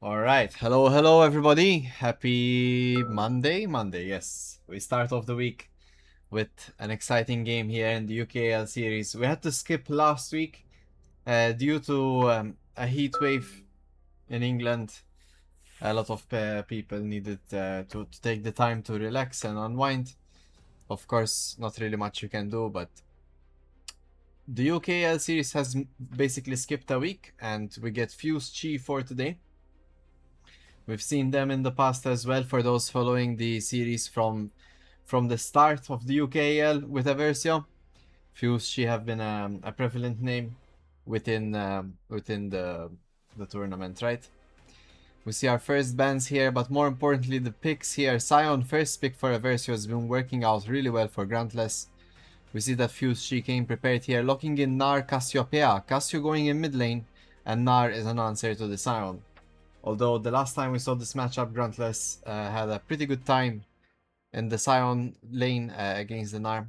All right. Hello, everybody. Happy Monday, yes. We start off the week with an exciting game here in the UKL series. We had to skip last week due to a heat wave in England. A lot of people needed to take the time to relax and unwind. Of course, not really much you can do, but the UKL series has basically skipped a week, and we get Fuse Chi for today. We've seen them in the past as well for those following the series from the start of the UKL with Eversio. Fuse she have been a prevalent name within the tournament, right? We see our first bans here, but more importantly the picks here. Sion, first pick for Eversio, has been working out really well for Grantless. We see that Fuse she came prepared here, locking in Nar Cassiopeia. Cassio going in mid lane, and Nar is an answer to the Sion. Although the last time we saw this matchup, Gruntless had a pretty good time in the Sion lane against the Nar.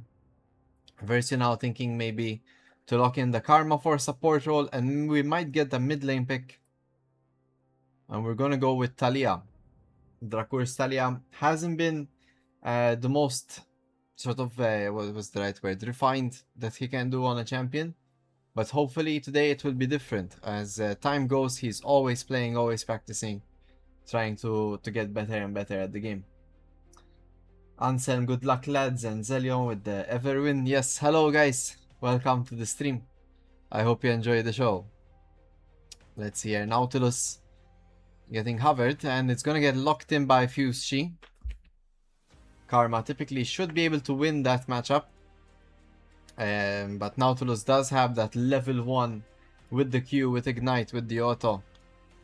Eversio now thinking maybe to lock in the Karma for support role, and we might get the mid lane pick. And we're gonna go with Talia. Drakur's Talia hasn't been the most sort of, what was the right word, refined that he can do on a champion. But hopefully today it will be different. As time goes, he's always playing, always practicing, trying to get better and better at the game. Anselm, good luck lads, and Zelion with the Everwin. Yes, hello guys, welcome to the stream. I hope you enjoy the show. Let's see here, Nautilus getting hovered, and it's gonna get locked in by Fuse Chi. Karma typically should be able to win that matchup. But Nautilus does have that level 1 with the Q, with Ignite, with the auto.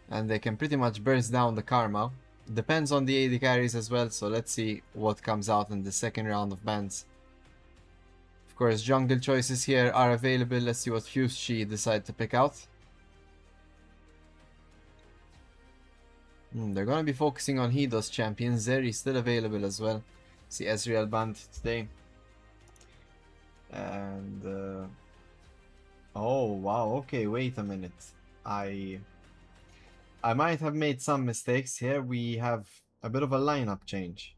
And they can pretty much burst down the Karma. Depends on the AD carries as well, so let's see what comes out in the second round of bans. Of course, jungle choices here are available. Let's see what Fuse Chi decide to pick out. They're gonna be focusing on Hido's champion. Zeri still available as well. See Ezreal banned today. And oh wow, okay, wait a minute. I might have made some mistakes here. We have a bit of a lineup change.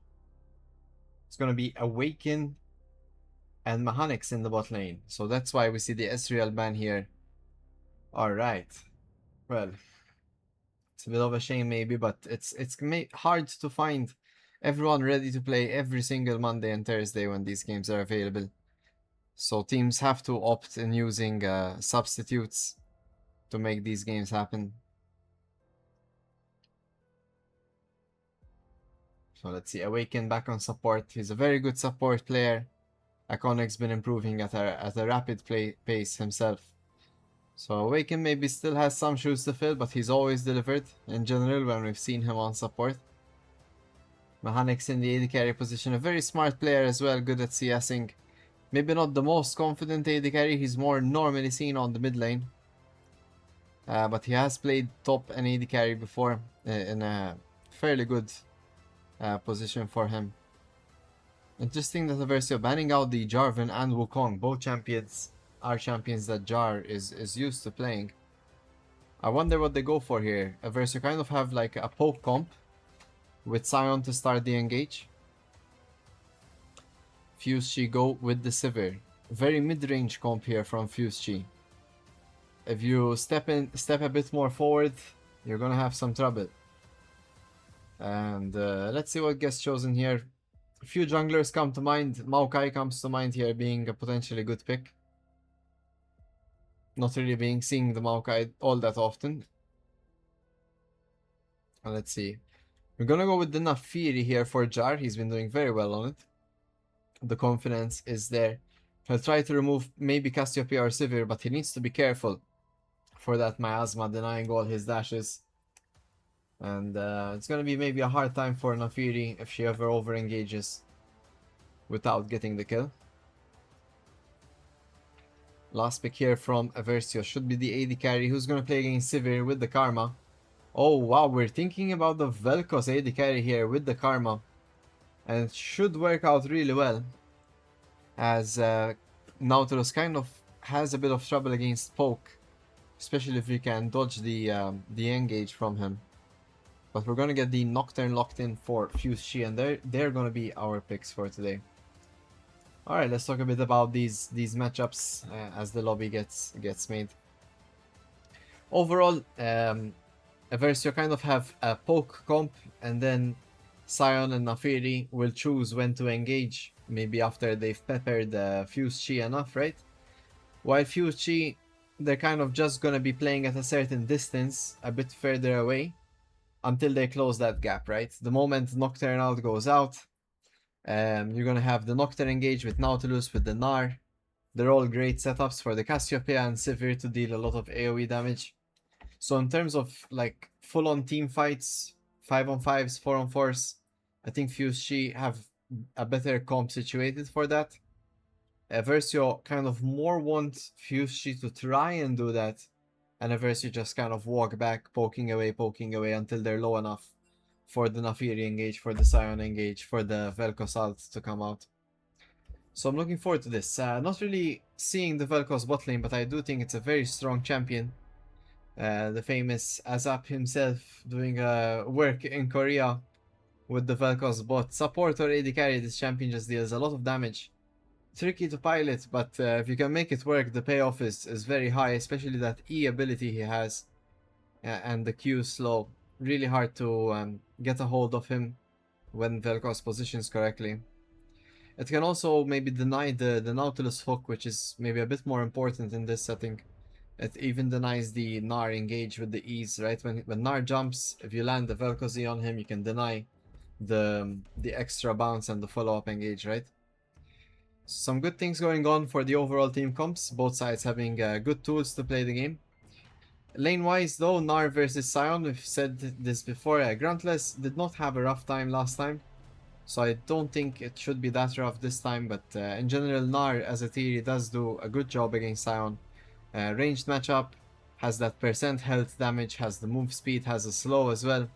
It's gonna be Awaken and Mahanix in the bot lane. So that's why we see the Ezreal ban here. Alright. Well, it's a bit of a shame maybe, but it's hard to find everyone ready to play every single Monday and Thursday when these games are available. So teams have to opt in using substitutes to make these games happen. So let's see, Awaken back on support. He's a very good support player. Iconic's been improving at a rapid pace himself. So Awaken maybe still has some shoes to fill, but he's always delivered in general when we've seen him on support. Mahanix in the AD carry position, a very smart player as well, good at CSing. Maybe not the most confident AD carry, he's more normally seen on the mid lane. But he has played top and AD carry before in a fairly good position for him. Interesting that Eversio banning out the Jarvan and Wukong, both champions are champions that Jar is used to playing. I wonder what they go for here. Eversio kind of have like a poke comp with Sion to start the engage. Fuse Chi go with the Sivir. Very mid-range comp here from Fuse Chi. If you step a bit more forward, you're gonna have some trouble. And let's see what gets chosen here. A few junglers come to mind. Maokai comes to mind here being a potentially good pick. Not really seeing the Maokai all that often. Let's see. We're gonna go with the Nafiri here for Jar. He's been doing very well on it. The confidence is there. He'll try to remove maybe Cassiopeia or Sivir, but he needs to be careful for that Miasma denying all his dashes. And it's gonna be maybe a hard time for Nafiri if she ever over-engages without getting the kill. Last pick here from Eversio should be the AD carry, who's gonna play against Sivir with the Karma. Oh wow, we're thinking about the Vel'Koz AD carry here with the Karma. And it should work out really well, as Nautilus kind of has a bit of trouble against poke, especially if you can dodge the engage from him. But we're gonna get the Nocturne locked in for Fuse Chi, and they're gonna be our picks for today. Alright, let's talk a bit about these matchups as the lobby gets made. Overall, Eversio kind of have a poke comp, and then Sion and Nafiri will choose when to engage, maybe after they've peppered Fuse Chi enough, right? While Fuse Chi, they're kind of just gonna be playing at a certain distance, a bit further away, until they close that gap, right? The moment Nocturne goes out, you're gonna have the Nocturne engage with Nautilus, with the Gnar. They're all great setups for the Cassiopeia and Sivir to deal a lot of AoE damage. So in terms of like full-on team fights, 5-on-5s, 4-on-4s, I think Fuse Chi have a better comp situated for that. Eversio kind of more want Fuse Chi to try and do that, and Eversio just kind of walk back, poking away until they're low enough for the Nafiri engage, for the Sion engage, for the Vel'Koz ult to come out. So I'm looking forward to this. Not really seeing the Vel'Koz bot lane, but I do think it's a very strong champion. The famous Azap himself doing work in Korea with the Vel'Koz bot. Support or AD carry, this champion just deals a lot of damage. Tricky to pilot, but if you can make it work, the payoff is very high, especially that E ability he has. And the Q slow. Really hard to get a hold of him when Vel'Koz positions correctly. It can also maybe deny the Nautilus hook, which is maybe a bit more important in this setting. It even denies the Gnar engage with the ease, right? When Gnar jumps, if you land the Vel'Koz E on him, you can deny the extra bounce and the follow-up engage, right? Some good things going on for the overall team comps, both sides having good tools to play the game. Lane-wise though, Gnar versus Sion, we've said this before, Gruntless did not have a rough time last time, so I don't think it should be that rough this time, but in general Gnar as a theory does do a good job against Sion. Ranged matchup, has that percent health damage, has the move speed, has a slow as well.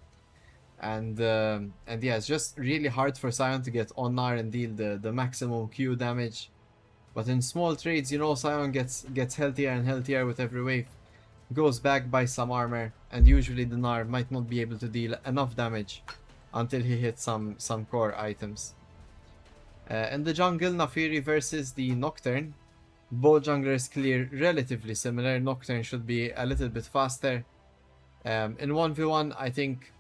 And yeah, it's just really hard for Sion to get on Gnar and deal the maximum Q damage. But in small trades, you know, Sion gets healthier and healthier with every wave. Goes back by some armor, and usually the Gnar might not be able to deal enough damage until he hits some core items. In the jungle, Nafiri versus the Nocturne. Both junglers clear relatively similar. Nocturne should be a little bit faster. In 1v1, I think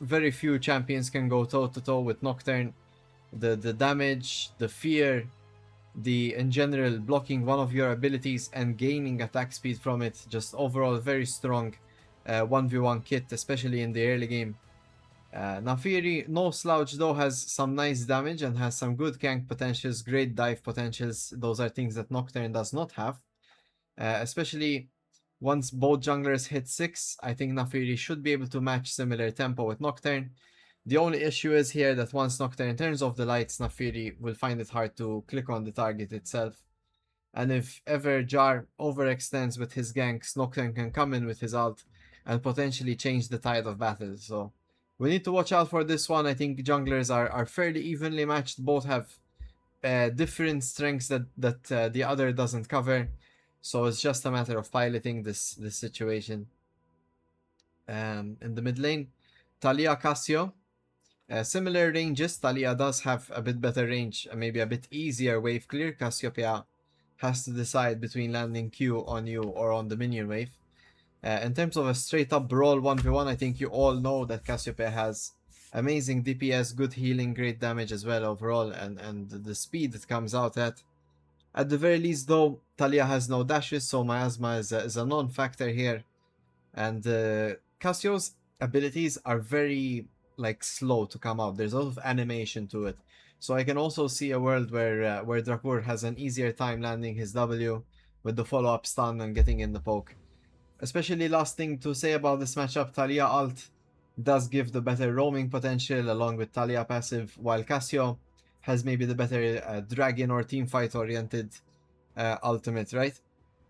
very few champions can go toe-to-toe with Nocturne. The damage, the fear, in general blocking one of your abilities and gaining attack speed from it, just overall very strong 1v1 kit, especially in the early game. Nafiri, no slouch though, has some nice damage and has some good gank potentials, great dive potentials. Those are things that Nocturne does not have. Especially once both junglers hit 6, I think Nafiri should be able to match similar tempo with Nocturne. The only issue is here that once Nocturne turns off the lights, Nafiri will find it hard to click on the target itself. And if ever Jar overextends with his ganks, Nocturne can come in with his ult and potentially change the tide of battle. So we need to watch out for this one. I think junglers are fairly evenly matched. Both have different strengths that the other doesn't cover. So it's just a matter of piloting this situation. In the mid lane, Taliyah Cassio. Similar ranges, Taliyah does have a bit better range, maybe a bit easier wave clear. Cassiopeia has to decide between landing Q on you or on the minion wave. In terms of a straight up brawl 1v1, I think you all know that Cassiopeia has amazing DPS, good healing, great damage as well overall, and the speed that comes out at. At the very least though, Taliyah has no dashes, so Miasma is a non-factor here. And Cassio's abilities are very slow to come out. There's a lot of animation to it. So I can also see a world where Drakur has an easier time landing his W with the follow-up stun and getting in the poke. Especially last thing to say about this matchup, Taliyah ult does give the better roaming potential along with Taliyah passive, while Cassio has maybe the better dragon or teamfight oriented ultimate, right?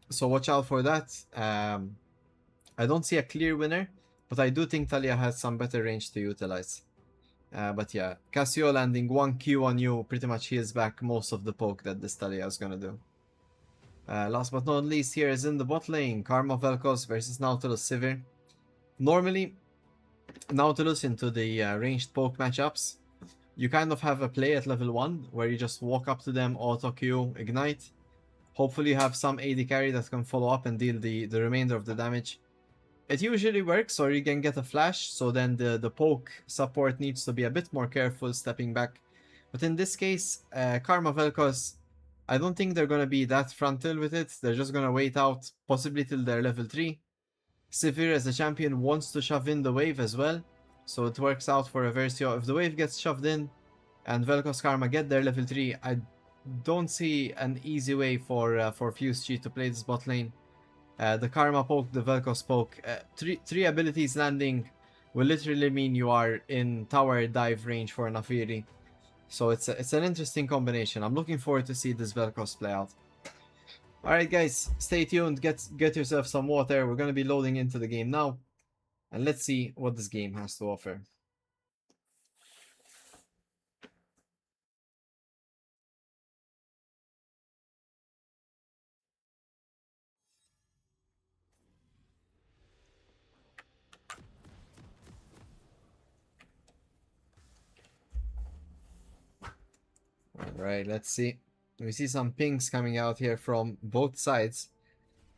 So watch out for that. I don't see a clear winner, but I do think Taliyah has some better range to utilize. But yeah, Cassio landing 1 Q on you pretty much heals back most of the poke that this Taliyah is gonna do. Last but not least, here is in the bot lane, Karma Vel'Koz versus Nautilus Sivir. Normally, Nautilus into the ranged poke matchups. You kind of have a play at level 1 where you just walk up to them, auto Q, ignite. Hopefully you have some AD carry that can follow up and deal the remainder of the damage. It usually works, or you can get a flash, so then the poke support needs to be a bit more careful stepping back. But in this case, Karma Vel'Koz, I don't think they're going to be that frontal with it. They're just going to wait out, possibly till they're level 3. Sivir as a champion wants to shove in the wave as well, so it works out for Eversio. If the wave gets shoved in and Vel'Koz Karma get their level 3, I don't see an easy way for Fuse Chi to play this bot lane. The Karma poke, the Vel'Koz poke, three abilities landing will literally mean you are in tower dive range for Nafiri. So it's an interesting combination. I'm looking forward to see this Vel'Koz play out. Alright guys, stay tuned, get yourself some water. We're going to be loading into the game now. And let's see what this game has to offer. Alright, let's see. We see some pings coming out here from both sides.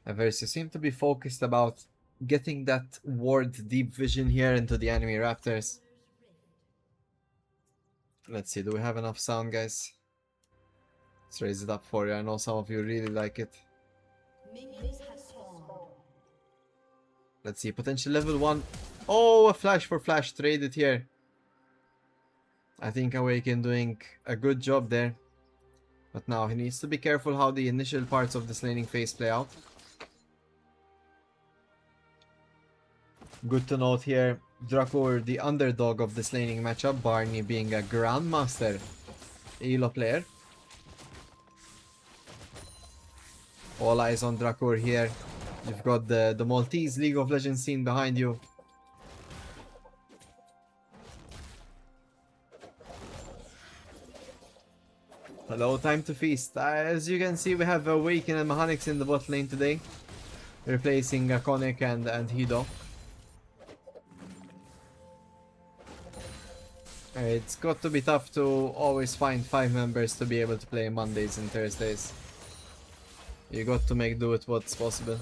Eversio seem to be focused about getting that ward deep vision here into the enemy raptors. Let's see, do we have enough sound, guys? Let's raise it up for you. I know some of you really like it. Let's see, potential level 1. Oh, a flash for flash traded here. I think Awaken doing a good job there. But now he needs to be careful how the initial parts of this laning phase play out. Good to note here, Dracour, the underdog of this laning matchup, Barney being a Grandmaster Elo player. All eyes on Dracour here. You've got the Maltese League of Legends scene behind you. Hello, time to feast. As you can see, we have Awaken and Mechanics in the bot lane today, replacing Konik and Hido. It's got to be tough to always find 5 members to be able to play Mondays and Thursdays. You got to make do with what's possible.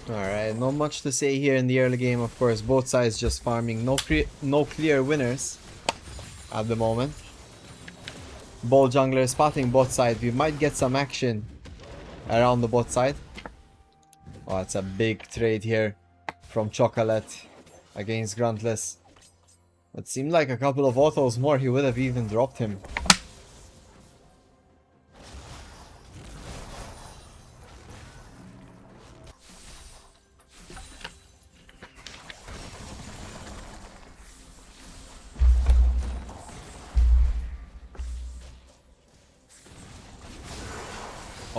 Alright, not much to say here in the early game, of course. Both sides just farming. No clear winners at the moment. Ball jungler spotting bot side. We might get some action around the bot side. Oh, it's a big trade here from Chocolate against Gruntless. It seemed like a couple of autos more, he would have even dropped him.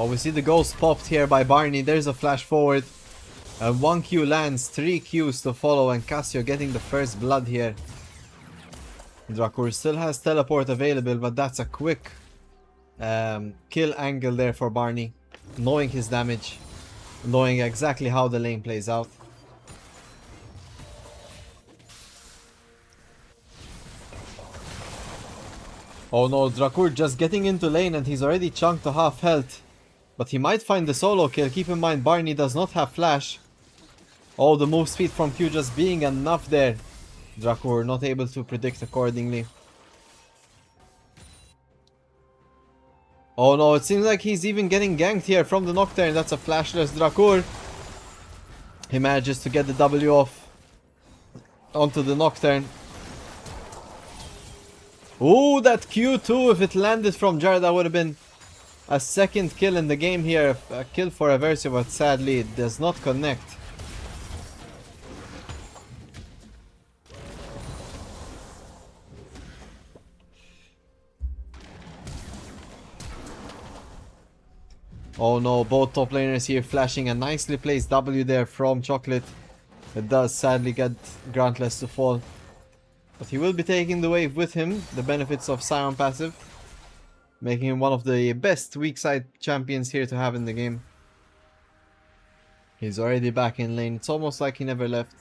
Oh, we see the ghost popped here by Barney. There's a flash forward. 1 Q lands, 3 Qs to follow, and Cassio getting the first blood here. Dracour still has teleport available, but that's a quick kill angle there for Barney. Knowing his damage, knowing exactly how the lane plays out. Oh no, Dracour just getting into lane and he's already chunked to half health. But he might find the solo kill. Keep in mind, Barney does not have flash. Oh, the move speed from Q just being enough there. Dracour not able to predict accordingly. Oh no, it seems like he's even getting ganked here from the Nocturne. That's a flashless Dracour. He manages to get the W off onto the Nocturne. Ooh, that Q2, if it landed from Jar, that would have been a second kill in the game here. A kill for Eversio, but sadly it does not connect. Oh no, both top laners here flashing a nicely placed W there from Chocolate. It does sadly get Grantless to fall. But he will be taking the wave with him, the benefits of Scion passive. Making him one of the best weak side champions here to have in the game. He's already back in lane, it's almost like he never left.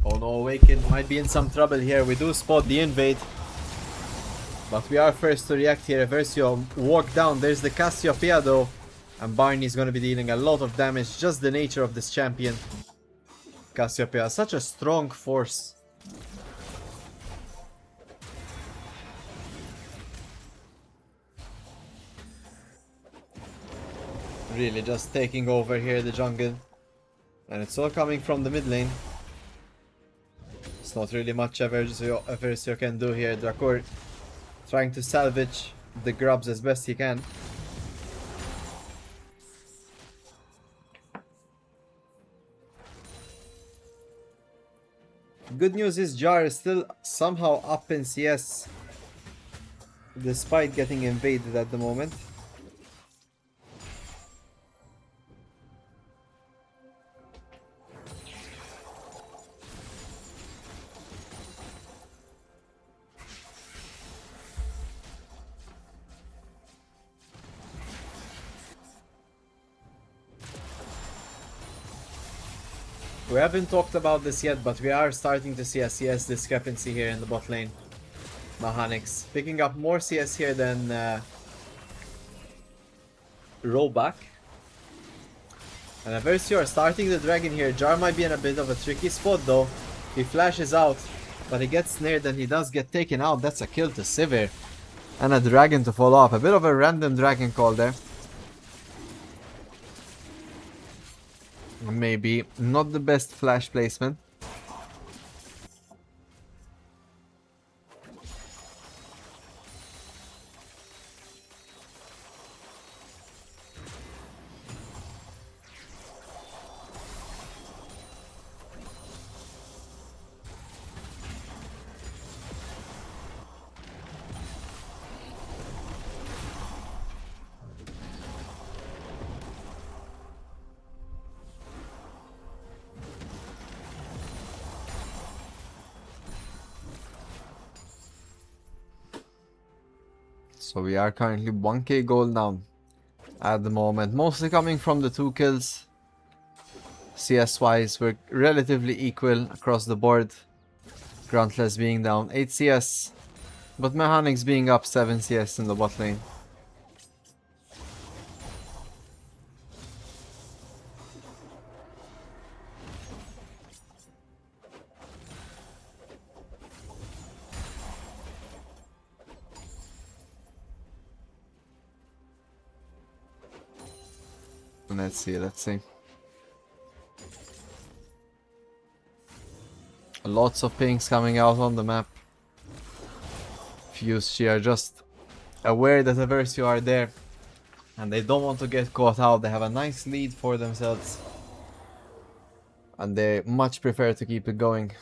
Oh no, Awaken might be in some trouble here. We do spot the invade. But we are first to react here. Eversio walk down. There's the Cassiopeia though. And Barney's gonna be dealing a lot of damage. Just the nature of this champion. Cassiopeia, such a strong force. Really just taking over here the jungle. And it's all coming from the mid lane. It's not really much Eversio can do here. Drakor trying to salvage the grubs as best he can. Good news is Jar is still somehow up in CS despite getting invaded at the moment. We haven't talked about this yet, but we are starting to see a CS discrepancy here in the bot lane. Mechanics picking up more CS here than Rollback. And Eversio are starting the dragon here. Jar might be in a bit of a tricky spot though. He flashes out, but he gets snared and he does get taken out. That's a kill to Sivir. And a dragon to follow up. A bit of a random dragon call there. Maybe not the best flash placement. So we are currently 1k gold down at the moment. Mostly coming from the 2 kills. CS wise, we're relatively equal across the board. Grantless being down 8 CS. But Mechanics being up 7 CS in the bot lane. Let's see. Lots of pings coming out on the map. Fuse are just aware that Eversio are there. And they don't want to get caught out. They have a nice lead for themselves. And they much prefer to keep it going.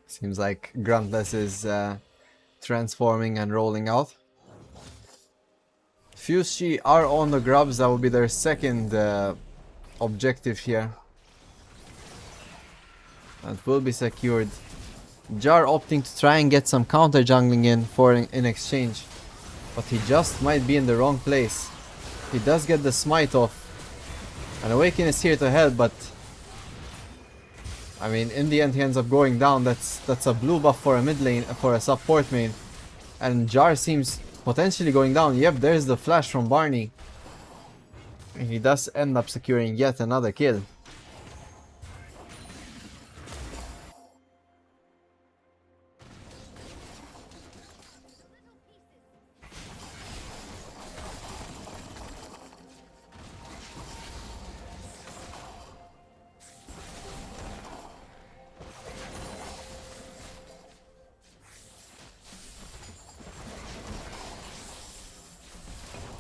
Seems like Gruntless is transforming and rolling out. Fuse are on the grubs. That will be their second objective here. That will be secured. Jar opting to try and get some counter jungling in exchange. But he just might be in the wrong place. He does get the smite off. And Awaken is here to help, but I mean, in the end he ends up going down. That's a blue buff for a mid lane, for a support main. And Jar seems potentially going down. Yep, there's the flash from Barney. He does end up securing yet another kill.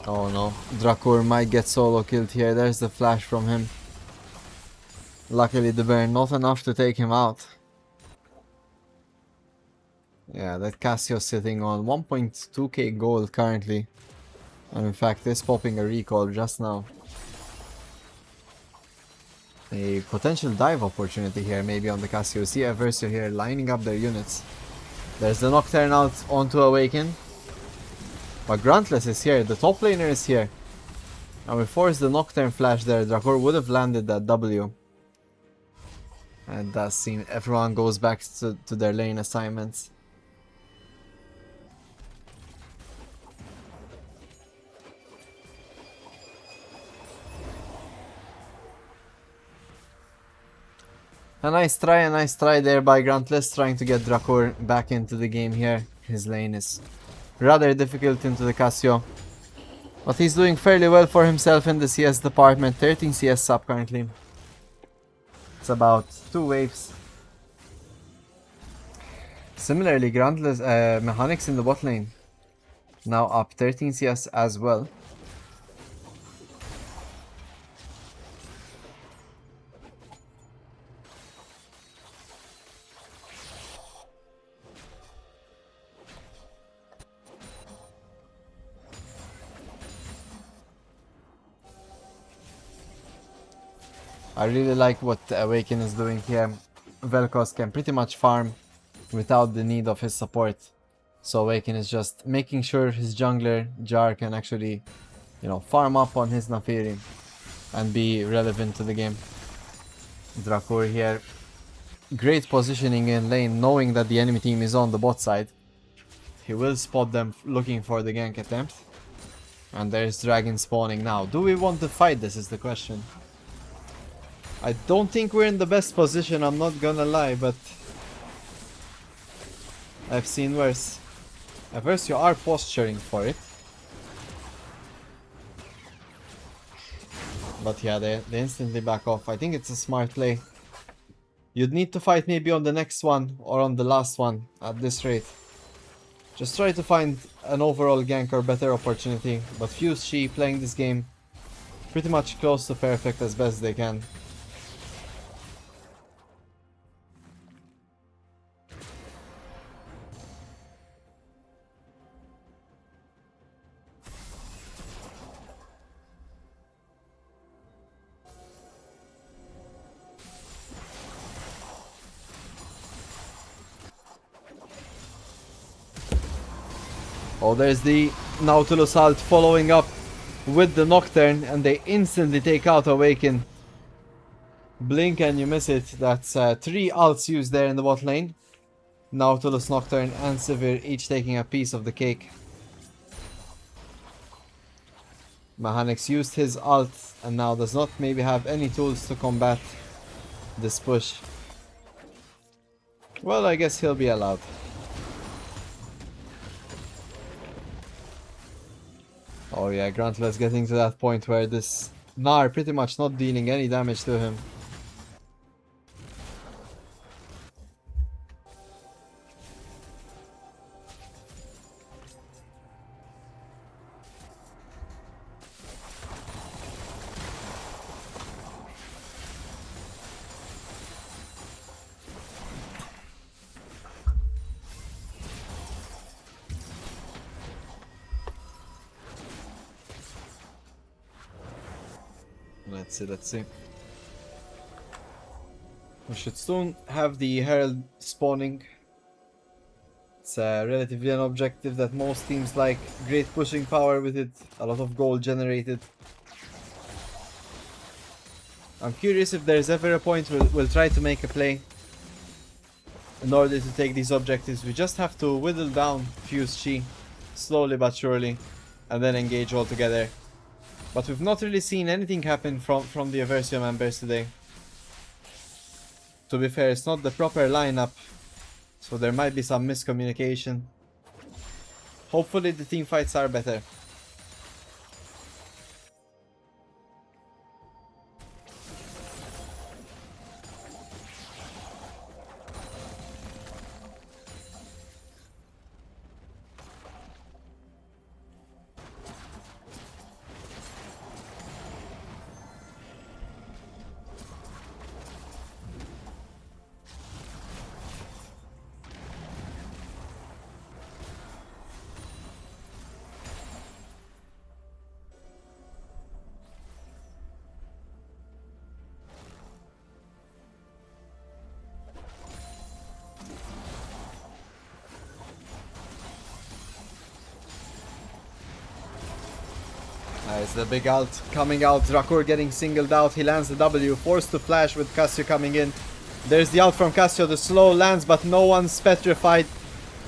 Oh no, Drakur might get solo killed here. There's the flash from him. Luckily the burn not enough to take him out. Yeah, that Cassio sitting on 1.2k gold currently. And in fact is popping a recall just now. A potential dive opportunity here maybe on the Cassio. See Eversio here lining up their units. There's the Nocturne out onto Awaken. But Gruntless is here, the top laner is here. And we forced the Nocturne flash there, Drakur would have landed that W. And that scene, everyone goes back to their lane assignments. A nice try there by Gruntless, trying to get Drakur back into the game here. His lane is rather difficult into the Cassio. But he's doing fairly well for himself in the CS department. 13 CS sub currently. It's about 2 waves. Similarly, Gruntless Mechanics in the bot lane. Now up 13 CS as well. I really like what Awaken is doing here. Vel'Koz can pretty much farm without the need of his support. So Awaken is just making sure his jungler, Jar, can actually, you know, farm up on his Naafiri and be relevant to the game. Drakur here. Great positioning in lane, knowing that the enemy team is on the bot side. He will spot them looking for the gank attempt. And there's Dragon spawning now. Do we want to fight this is the question. I don't think we're in the best position, I'm not gonna lie, but I've seen worse. Eversio are posturing for it. But yeah, they instantly back off. I think it's a smart play. You'd need to fight maybe on the next one or on the last one at this rate. Just try to find an overall gank or better opportunity. But Fuse Shi playing this game pretty much close to perfect as best they can. Oh, there's the Nautilus ult following up with the Nocturne, and they instantly take out Awaken. Blink and you miss it. That's 3 ults used there in the bot lane. Nautilus, Nocturne and Sivir each taking a piece of the cake. Mechanics used his ult and now does not maybe have any tools to combat this push. Well, I guess he'll be allowed. Oh yeah, Gruntless getting to that point where this Gnar pretty much not dealing any damage to him. Let's see. We should soon have the Herald spawning. It's relatively an objective that most teams like. Great pushing power with it, a lot of gold generated. I'm curious if there's ever a point where we'll try to make a play. In order to take these objectives, we just have to whittle down Fuse Chi, slowly but surely, and then engage all together. But we've not really seen anything happen from the Eversio members today. To be fair, it's not the proper lineup, so there might be some miscommunication. Hopefully the team fights are better. Nice, the big ult coming out. Drakur getting singled out. He lands the W, forced to flash with Cassio coming in. There's the ult from Cassio. The slow lands, but no one's petrified.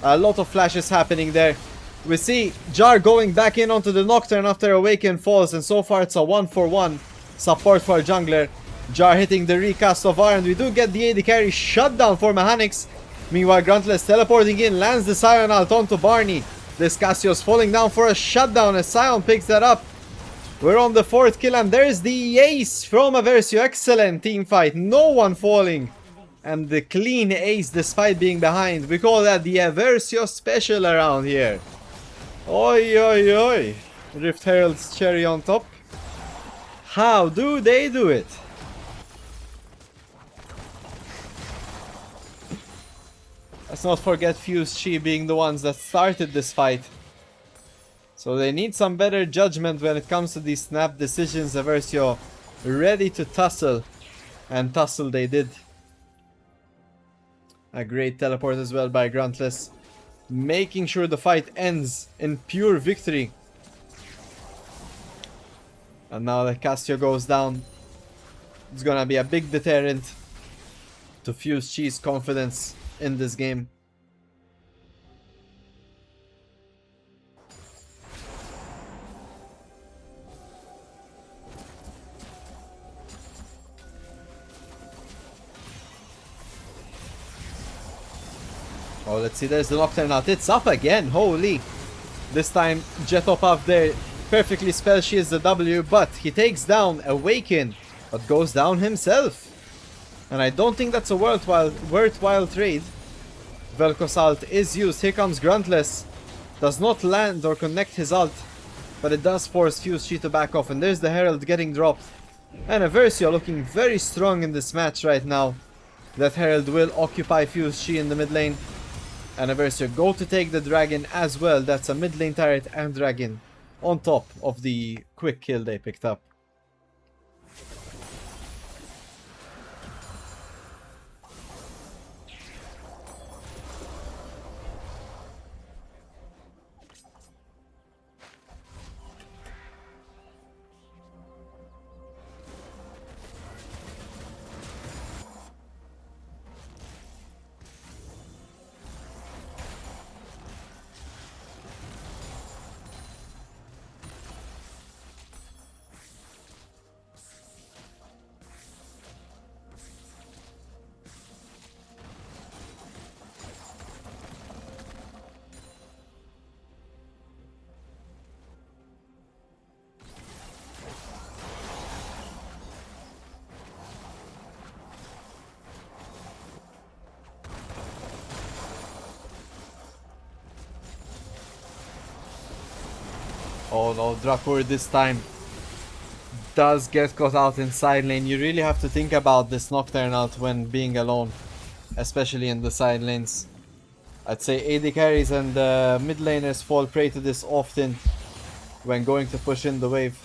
A lot of flashes happening there. We see Jar going back in onto the Nocturne after Awaken falls, and so far it's a 1-for-1 support for jungler. Jar hitting the recast of R, and we do get the AD carry shutdown for Mechanics. Meanwhile, Gruntless teleporting in, lands the Sion ult onto Barney. This Cassio's falling down for a shutdown as Sion picks that up. We're on the 4th kill, and there's the ace from Eversio. Excellent team fight. No one falling. And the clean ace despite being behind. We call that the Eversio special around here. Oi, oi, oi. Rift Herald's cherry on top. How do they do it? Let's not forget Fuse Chi being the ones that started this fight. So they need some better judgment when it comes to these snap decisions. Eversio ready to tussle. And tussle they did. A great teleport as well by Gruntless. Making sure the fight ends in pure victory. And now that Cassio goes down, it's gonna be a big deterrent to Fuse Chi's confidence in this game. Oh, let's see, there's the Nocturne out. It's up again, holy. This time, Jetop up there perfectly spell shields the W, but he takes down Awaken, but goes down himself. And I don't think that's a worthwhile trade. Vel'Koz ult is used. Here comes Gruntless. Does not land or connect his ult, but it does force Fuse Chi to back off. And there's the Herald getting dropped. And Eversio looking very strong in this match right now. That Herald will occupy Fuse Chi in the mid lane. And Eversio go to take the dragon as well. That's a mid lane turret and dragon on top of the quick kill they picked up. Oh no, Drakur this time does get caught out in side lane. You really have to think about this Nocturne ult when being alone, especially in the side lanes. I'd say AD carries and mid laners fall prey to this often when going to push in the wave.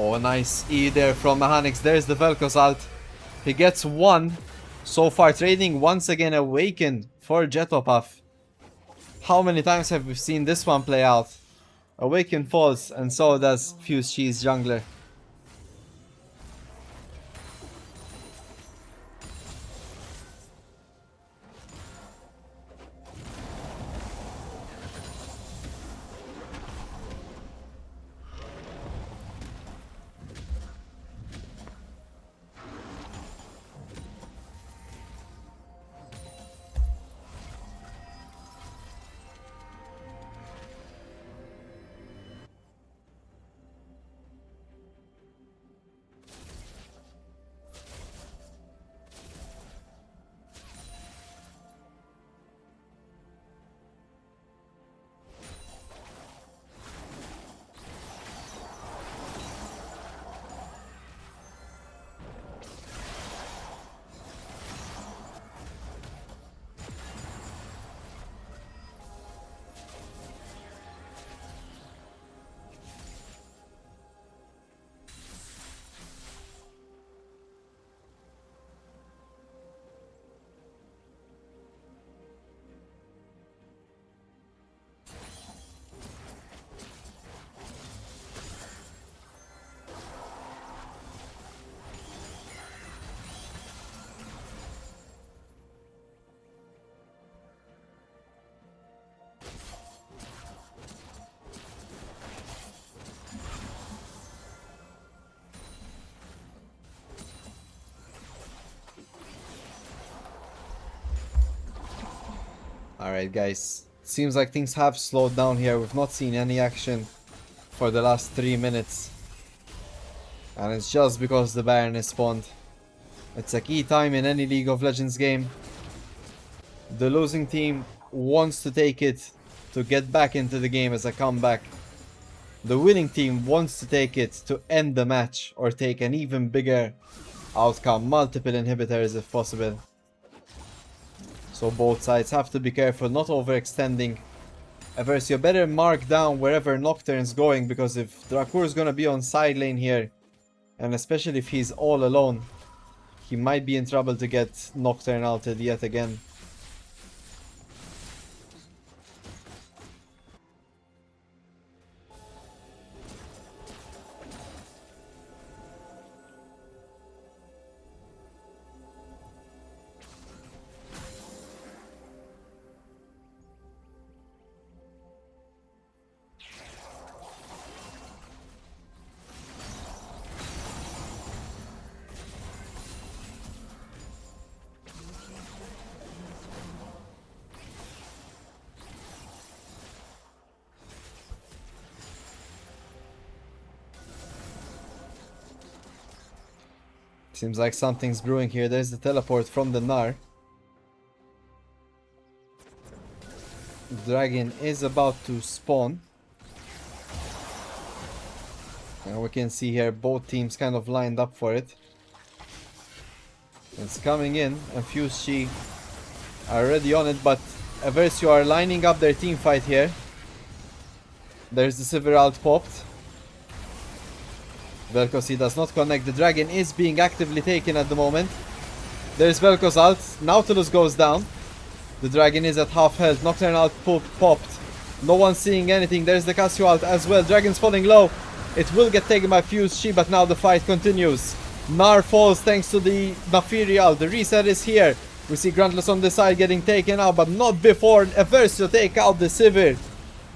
Oh, nice E there from Mechanics. There's the Vel'Koz ult. He gets one. So far, trading once again Awaken for Jetopath. How many times have we seen this one play out? Awaken falls, and so does Fuse Cheese Jungler. Alright guys, seems like things have slowed down here. We've not seen any action for the last 3 minutes. And it's just because the Baron is spawned. It's a key time in any League of Legends game. The losing team wants to take it to get back into the game as a comeback. The winning team wants to take it to end the match or take an even bigger outcome. Multiple inhibitors if possible. So both sides have to be careful not overextending. Eversio better mark down wherever Nocturne's going, because if Drakur's gonna be on side lane here, and especially if he's all alone, he might be in trouble to get Nocturne ulted yet again. Seems like something's brewing here. There's the teleport from the Gnar. Dragon is about to spawn. And we can see here both teams kind of lined up for it. It's coming in, and Fuse Chi are already on it, but Eversio are lining up their team fight here. There's the Sivir ult popped. Vel'Koz, he does not connect. The dragon is being actively taken at the moment. There's Vel'Koz ult. Nautilus goes down. The dragon is at half health. Nocturne ult popped. No one's seeing anything. There's the Cassio ult as well. Dragon's falling low. It will get taken by Fuse Chi, but now the fight continues. Gnar falls thanks to the Naafiri ult. The reset is here. We see Gruntless on the side getting taken out, but not before Eversio take out the Sivir.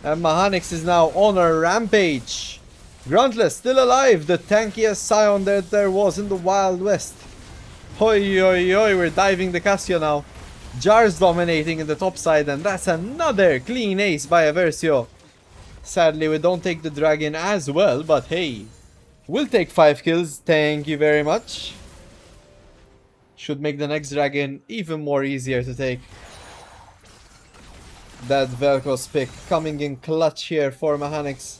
And Mechanics is now on a rampage. Gruntless still alive, the tankiest Scion that there was in the Wild West. Oi oi oi, we're diving the Cassio now. Jar's dominating in the top side, and that's another clean ace by Eversio. Sadly, we don't take the dragon as well, but hey, we'll take 5 kills, thank you very much. Should make the next dragon even more easier to take. That Vel'Koz pick coming in clutch here for Mechanics.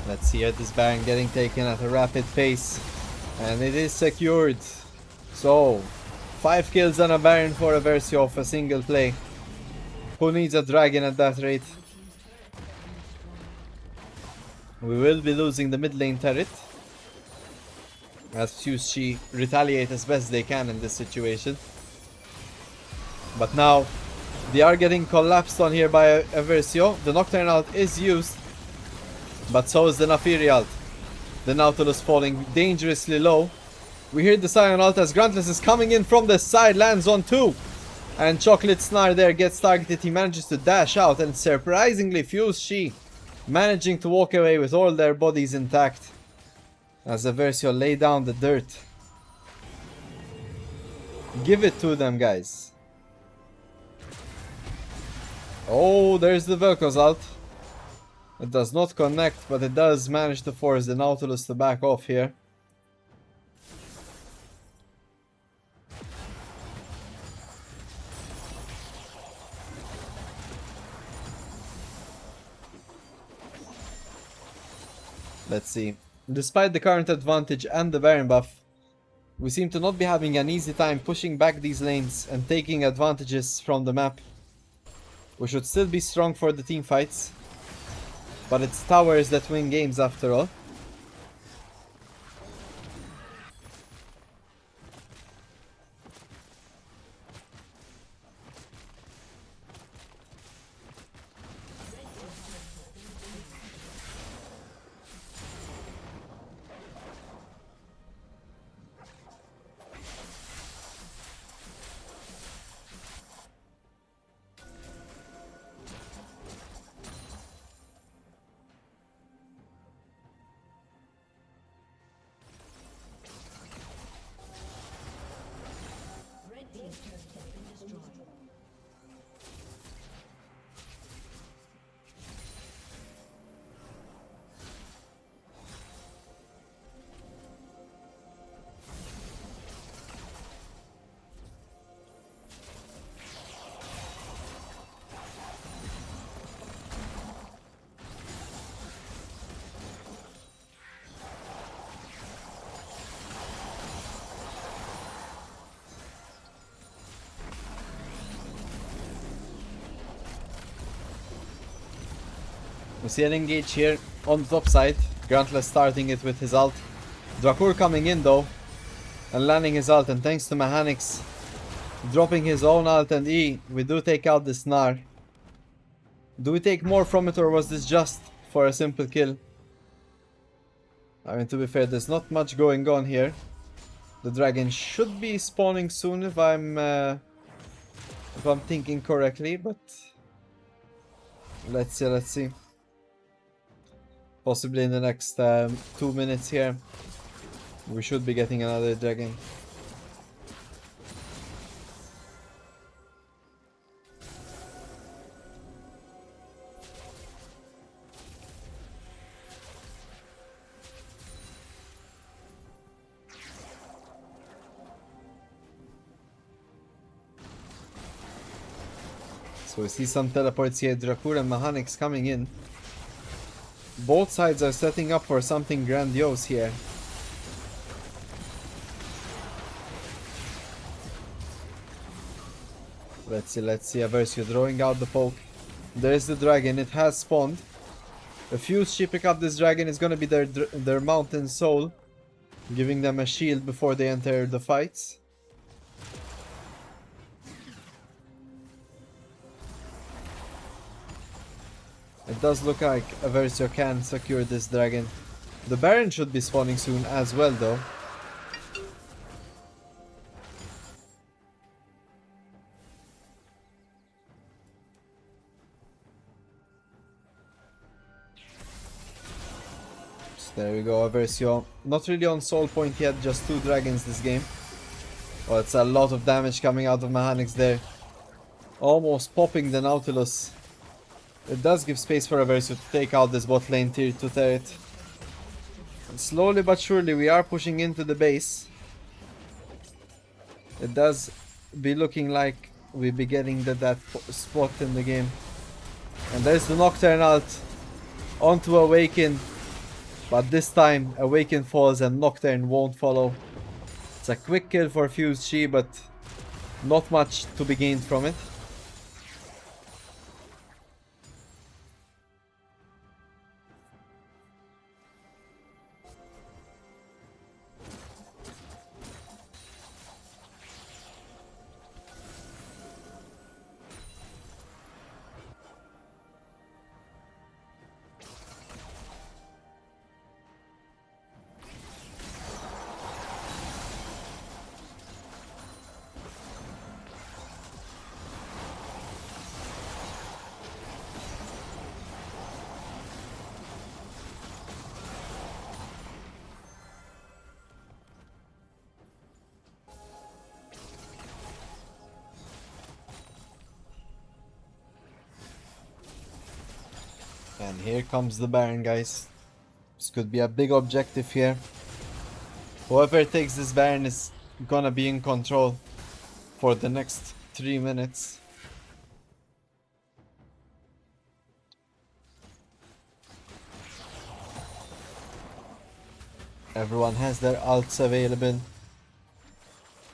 Let's see this Baron getting taken at a rapid pace. And it is secured. So, 5 kills on a Baron for Eversio of a single play. Who needs a dragon at that rate? We will be losing the mid lane turret, as Fushi retaliate as best they can in this situation. But now, they are getting collapsed on here by Eversio. The Nocturne ult is used, but so is the Naafiri ult. The Nautilus falling dangerously low. We hear the Sion ult as Gruntless is coming in from the side, lands on 2. And Chocolate Snar there gets targeted. He manages to dash out, and surprisingly Fushi managing to walk away with all their bodies intact. As Eversio lay down the dirt. Give it to them, guys. Oh, there's the Vel'Koz ult. It does not connect, but it does manage to force the Nautilus to back off here. Let's see. Despite the current advantage and the Baron buff, we seem to not be having an easy time pushing back these lanes and taking advantages from the map. We should still be strong for the team fights, but it's towers that win games after all. We see an engage here on the top side. Gruntless starting it with his ult. Drakur coming in though and landing his ult, and thanks to Mechanics dropping his own ult and E, we do take out the Snar. Do we take more from it, or was this just for a simple kill? I mean, to be fair, there's not much going on here. The dragon should be spawning soon if I'm thinking correctly, but let's see. Possibly in the next 2 minutes here, we should be getting another dragon. So we see some teleports here. Drakur and Mechanics coming in. Both sides are setting up for something grandiose here. Let's see. Eversio drawing out the poke. There's the dragon. It has spawned. If Fushi pick up this dragon, it's gonna be their mountain soul, giving them a shield before they enter the fights. It does look like Eversio can secure this dragon. The Baron should be spawning soon as well though. So there we go, Eversio. Not really on soul point yet, just 2 dragons this game. Oh, it's a lot of damage coming out of Mechanics there. Almost popping the Nautilus. It does give space for Eversio to take out this bot lane tier 2 turret. And slowly but surely we are pushing into the base. It does be looking like we'll be getting that spot in the game. And there's the Nocturne ult onto Awaken. But this time, Awaken falls and Nocturne won't follow. It's a quick kill for Fused Chi, but not much to be gained from it. And here comes the Baron, guys. This could be a big objective here. Whoever takes this Baron is gonna be in control for the next 3 minutes. Everyone has their ults available.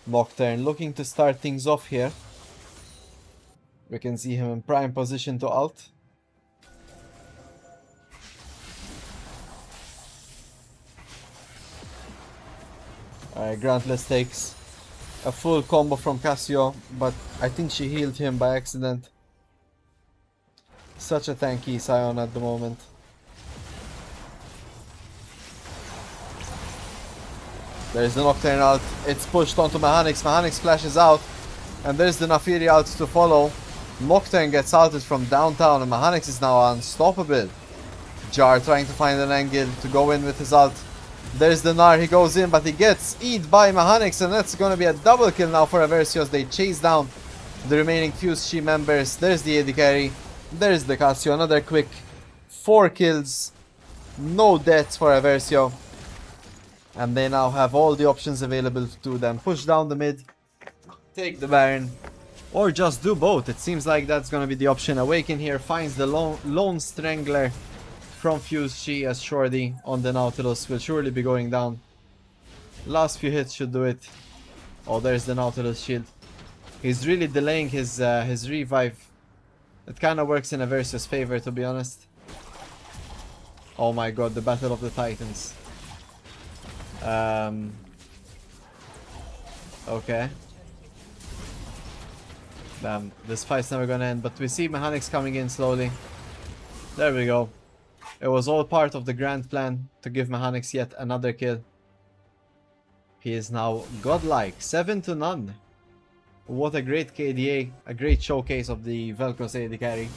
Nocturne looking to start things off here. We can see him in prime position to ult. Alright, Grantless takes a full combo from Cassio, but I think she healed him by accident. Such a tanky Sion at the moment. There's the Nocturne ult. It's pushed onto Mechanics. Mechanics flashes out. And there's the Naafiri ult to follow. Nocturne gets ulted from downtown and Mechanics is now unstoppable. Jar trying to find an angle to go in with his ult. There's the Gnar, he goes in, but he gets eaten by Mechanics, and that's gonna be a double kill now for Eversio as they chase down the remaining Fused Chi members. There's the AD carry, there's the Cassio, another quick 4 kills, no deaths for Eversio. And they now have all the options available to them. Push down the mid, take the Baron, or just do both. It seems like that's gonna be the option. Awaken here finds the lone Strangler from Fused Chi as Shorty on the Nautilus will surely be going down. Last few hits should do it. Oh, there's the Nautilus shield. He's really delaying his revive. It kind of works in Eversio's favor, to be honest. Oh my god, the Battle of the Titans. Okay. Damn, this fight's never gonna end, but we see Mechanics coming in slowly. There we go. It was all part of the grand plan to give Mechanics yet another kill. He is now godlike, 7-0. What a great KDA, a great showcase of the Vel'Koz AD carry.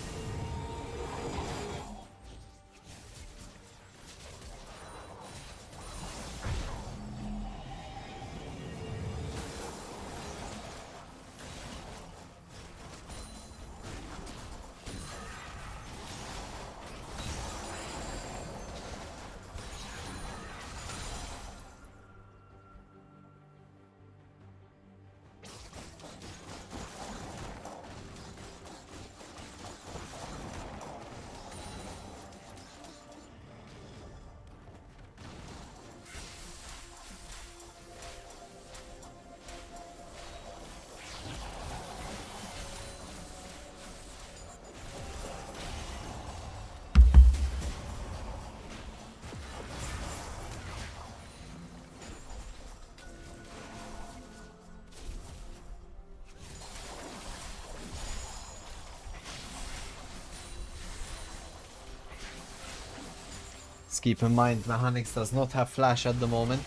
Let's keep in mind Mechanics does not have flash at the moment,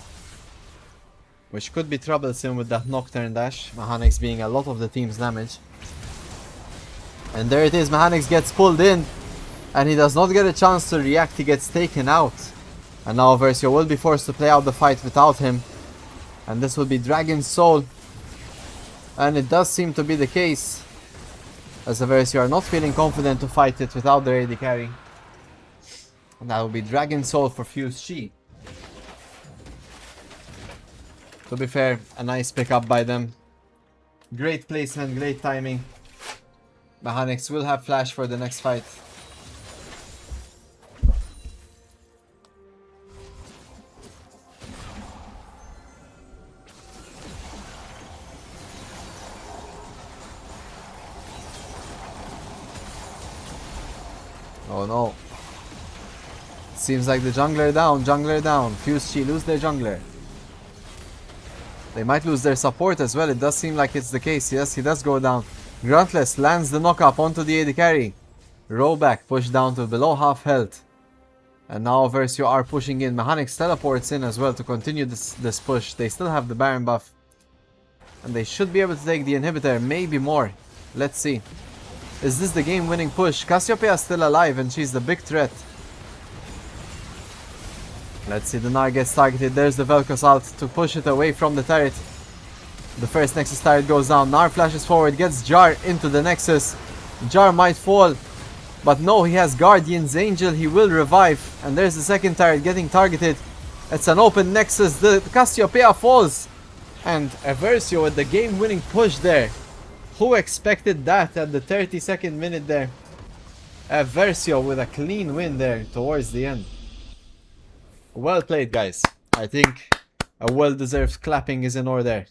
which could be troublesome with that Nocturne dash, Mechanics being a lot of the team's damage. And there it is, Mechanics gets pulled in and he does not get a chance to react, he gets taken out. And now Eversio will be forced to play out the fight without him. And this will be Dragon's Soul. And it does seem to be the case, as Eversio are not feeling confident to fight it without their AD carry. And that will be Dragon Soul for Fused Chi. To be fair, a nice pickup by them. Great placement, great timing. Mechanics will have flash for the next fight. Oh no. Seems like the jungler down, jungler down. Fuse Chi lose their jungler. They might lose their support as well. It does seem like it's the case. Yes, he does go down. Gruntless lands the knock-up onto the AD carry. Rollback pushed down to below half health. And now Eversio are pushing in. Mechanics teleports in as well to continue this push. They still have the Baron buff. And they should be able to take the inhibitor. Maybe more. Let's see. Is this the game-winning push? Cassiopeia is still alive and she's the big threat. Let's see, the Gnar gets targeted. There's the Vel'Koz ult to push it away from the turret. The first Nexus turret goes down. Gnar flashes forward, gets Jar into the Nexus. Jar might fall. But no, he has Guardian's Angel. He will revive. And there's the second turret getting targeted. It's an open Nexus. The Cassiopeia falls. And Eversio with the game-winning push there. Who expected that at the 32nd minute there? Eversio with a clean win there towards the end. Well played, guys. I think a well-deserved clapping is in order.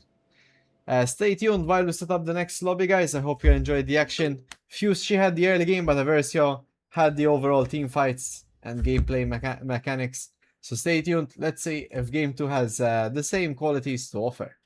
Stay tuned while we set up the next lobby, guys. I hope you enjoyed the action. Fuse, she had the early game, but Eversio had the overall team fights and gameplay mechanics. So stay tuned. Let's see if Game 2 has the same qualities to offer.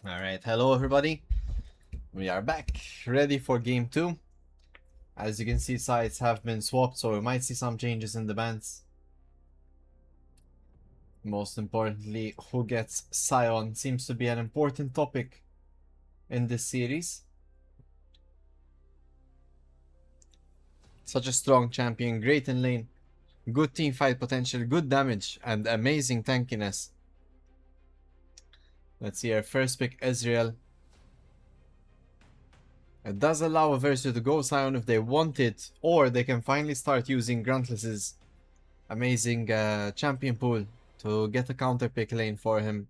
Alright, hello everybody. We are back, ready for game 2. As you can see, sides have been swapped, so we might see some changes in the bans. Most importantly, who gets Scion seems to be an important topic in this series. Such a strong champion, great in lane, good team fight potential, good damage, and amazing tankiness. Let's see our first pick, Ezreal. It does allow Eversio to go Scion if they want it, or they can finally start using Gruntless's amazing champion pool to get a counter pick lane for him.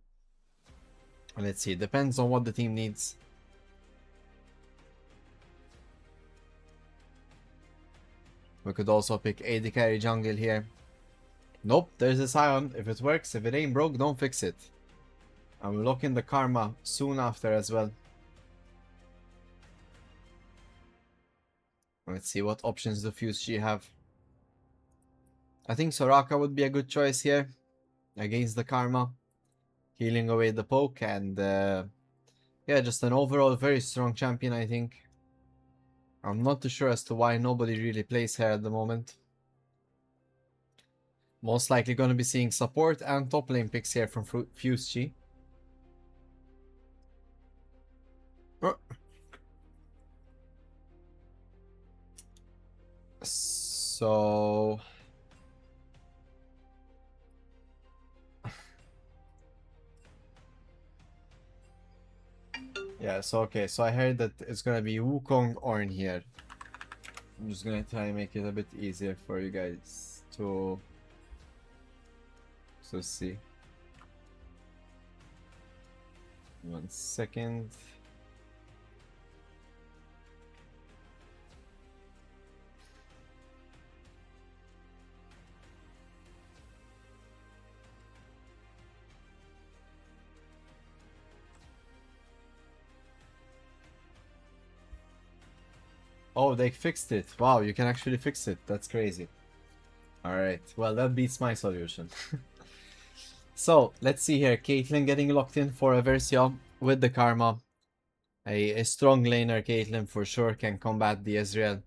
Let's see, it depends on what the team needs. We could also pick AD carry jungle here. Nope, there's a Scion. If it works, if it ain't broke, don't fix it. I'm locking the Karma soon after as well. Let's see what options the Fuse have. I think Soraka would be a good choice here against the Karma. Healing away the poke and yeah, just an overall very strong champion, I think. I'm not too sure as to why nobody really plays her at the moment. Most likely going to be seeing support and top lane picks here from Fuse. So yeah, so okay, so I heard that it's gonna be Wukong Ornn here. I'm just gonna try and make it a bit easier for you guys to see. 1 second. Oh, they fixed it. Wow, you can actually fix it. That's crazy. Alright, well, that beats my solution. So, let's see here. Caitlyn getting locked in for Eversio with the Karma. A strong laner, Caitlyn, for sure, can combat the Ezreal.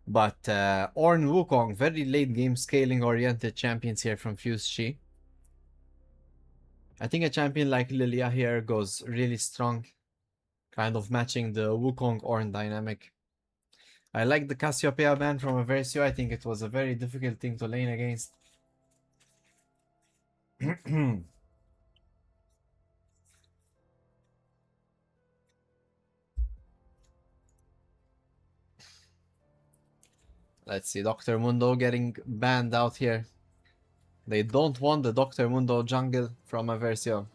But Ornn Wukong, very late game scaling oriented champions here from Fuse Chi. I think a champion like Lilia here goes really strong, kind of matching the Wukong Ornn dynamic. I like the Cassiopeia ban from Eversio. I think it was a very difficult thing to lane against. Let's see, Dr. Mundo getting banned out here. They don't want the Dr. Mundo jungle from Eversio.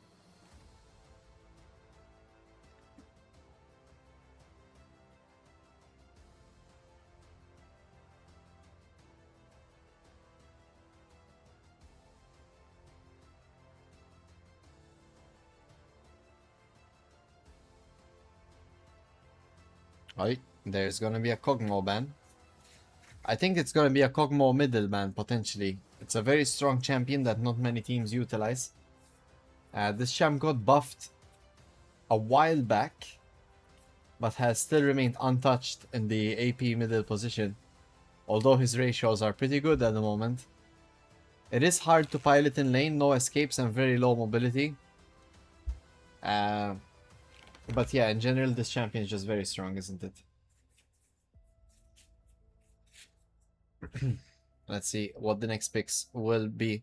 Right, there's gonna be a Kog'Maw ban. I think it's gonna be a Kog'Maw middle ban, potentially. It's a very strong champion that not many teams utilize. This champ got buffed a while back, but has still remained untouched in the AP middle position, although his ratios are pretty good at the moment. It is hard to pilot in lane, no escapes and very low mobility. But yeah, in general, this champion is just very strong, isn't it? Let's see what the next picks will be.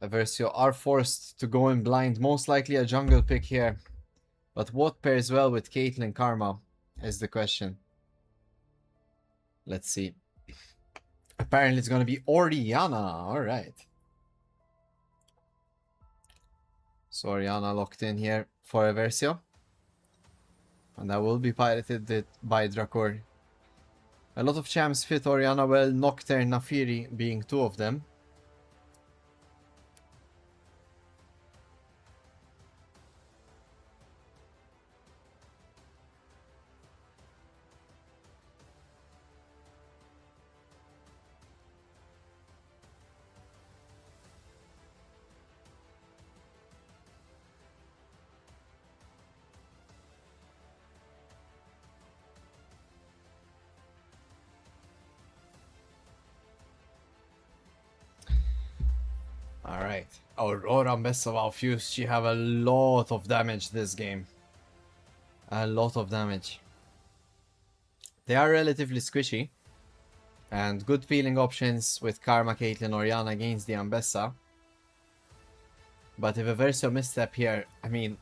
Eversio are forced to go in blind, most likely a jungle pick here. But what pairs well with Caitlyn Karma is the question. Let's see. Apparently it's going to be Orianna. Alright. So Orianna locked in here for Eversio. And that will be piloted by Drakor. A lot of champs fit Orianna well, Nocturne, Naafiri being two of them. Alright. Aurora Messava Fuse, she have a lot of damage this game. A lot of damage. They are relatively squishy. And good peeling options with Karma, Caitlyn, Orianna against the Ambessa. But if Eversio misstep here, I mean,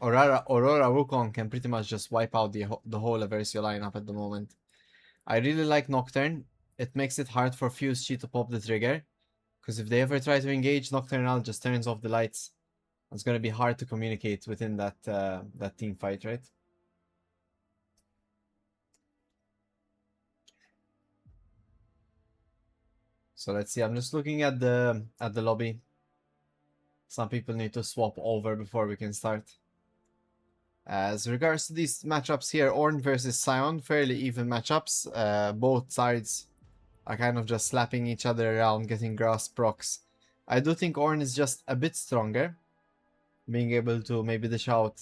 Aurora Wukong can pretty much just wipe out the whole Eversio lineup at the moment. I really like Nocturne. It makes it hard for Fuse Chi to pop the trigger. Because if they ever try to engage, Nocturnal just turns off the lights. It's going to be hard to communicate within that that team fight, right? So let's see. I'm just looking at the lobby. Some people need to swap over before we can start. As regards to these matchups here, Ornn versus Sion, fairly even matchups. Both sides are kind of just slapping each other around, getting grass procs. I do think Ornn is just a bit stronger, being able to maybe dish out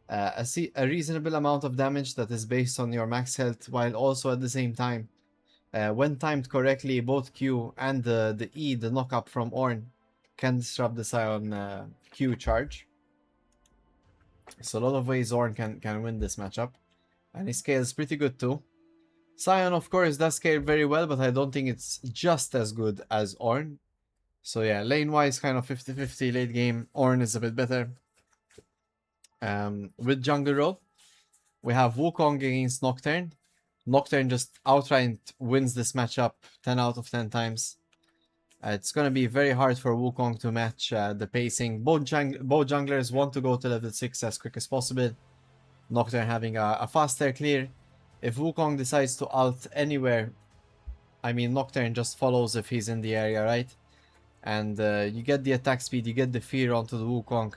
a reasonable amount of damage that is based on your max health, while also at the same time, when timed correctly, both Q and the E, the knock-up from Ornn, can disrupt the Sion Q charge. So a lot of ways Ornn can win this matchup. And he scales pretty good too. Sion, of course, does scale very well, but I don't think it's just as good as Ornn. So yeah, lane-wise, kind of 50-50 late game. Ornn is a bit better. With jungle role, we have Wukong against Nocturne. Nocturne just outright wins this matchup 10 out of 10 times. It's going to be very hard for Wukong to match the pacing. Both junglers want to go to level 6 as quick as possible. Nocturne having a faster clear. If Wukong decides to ult anywhere, I mean, Nocturne just follows if he's in the area, right? And you get the attack speed, you get the fear onto the Wukong.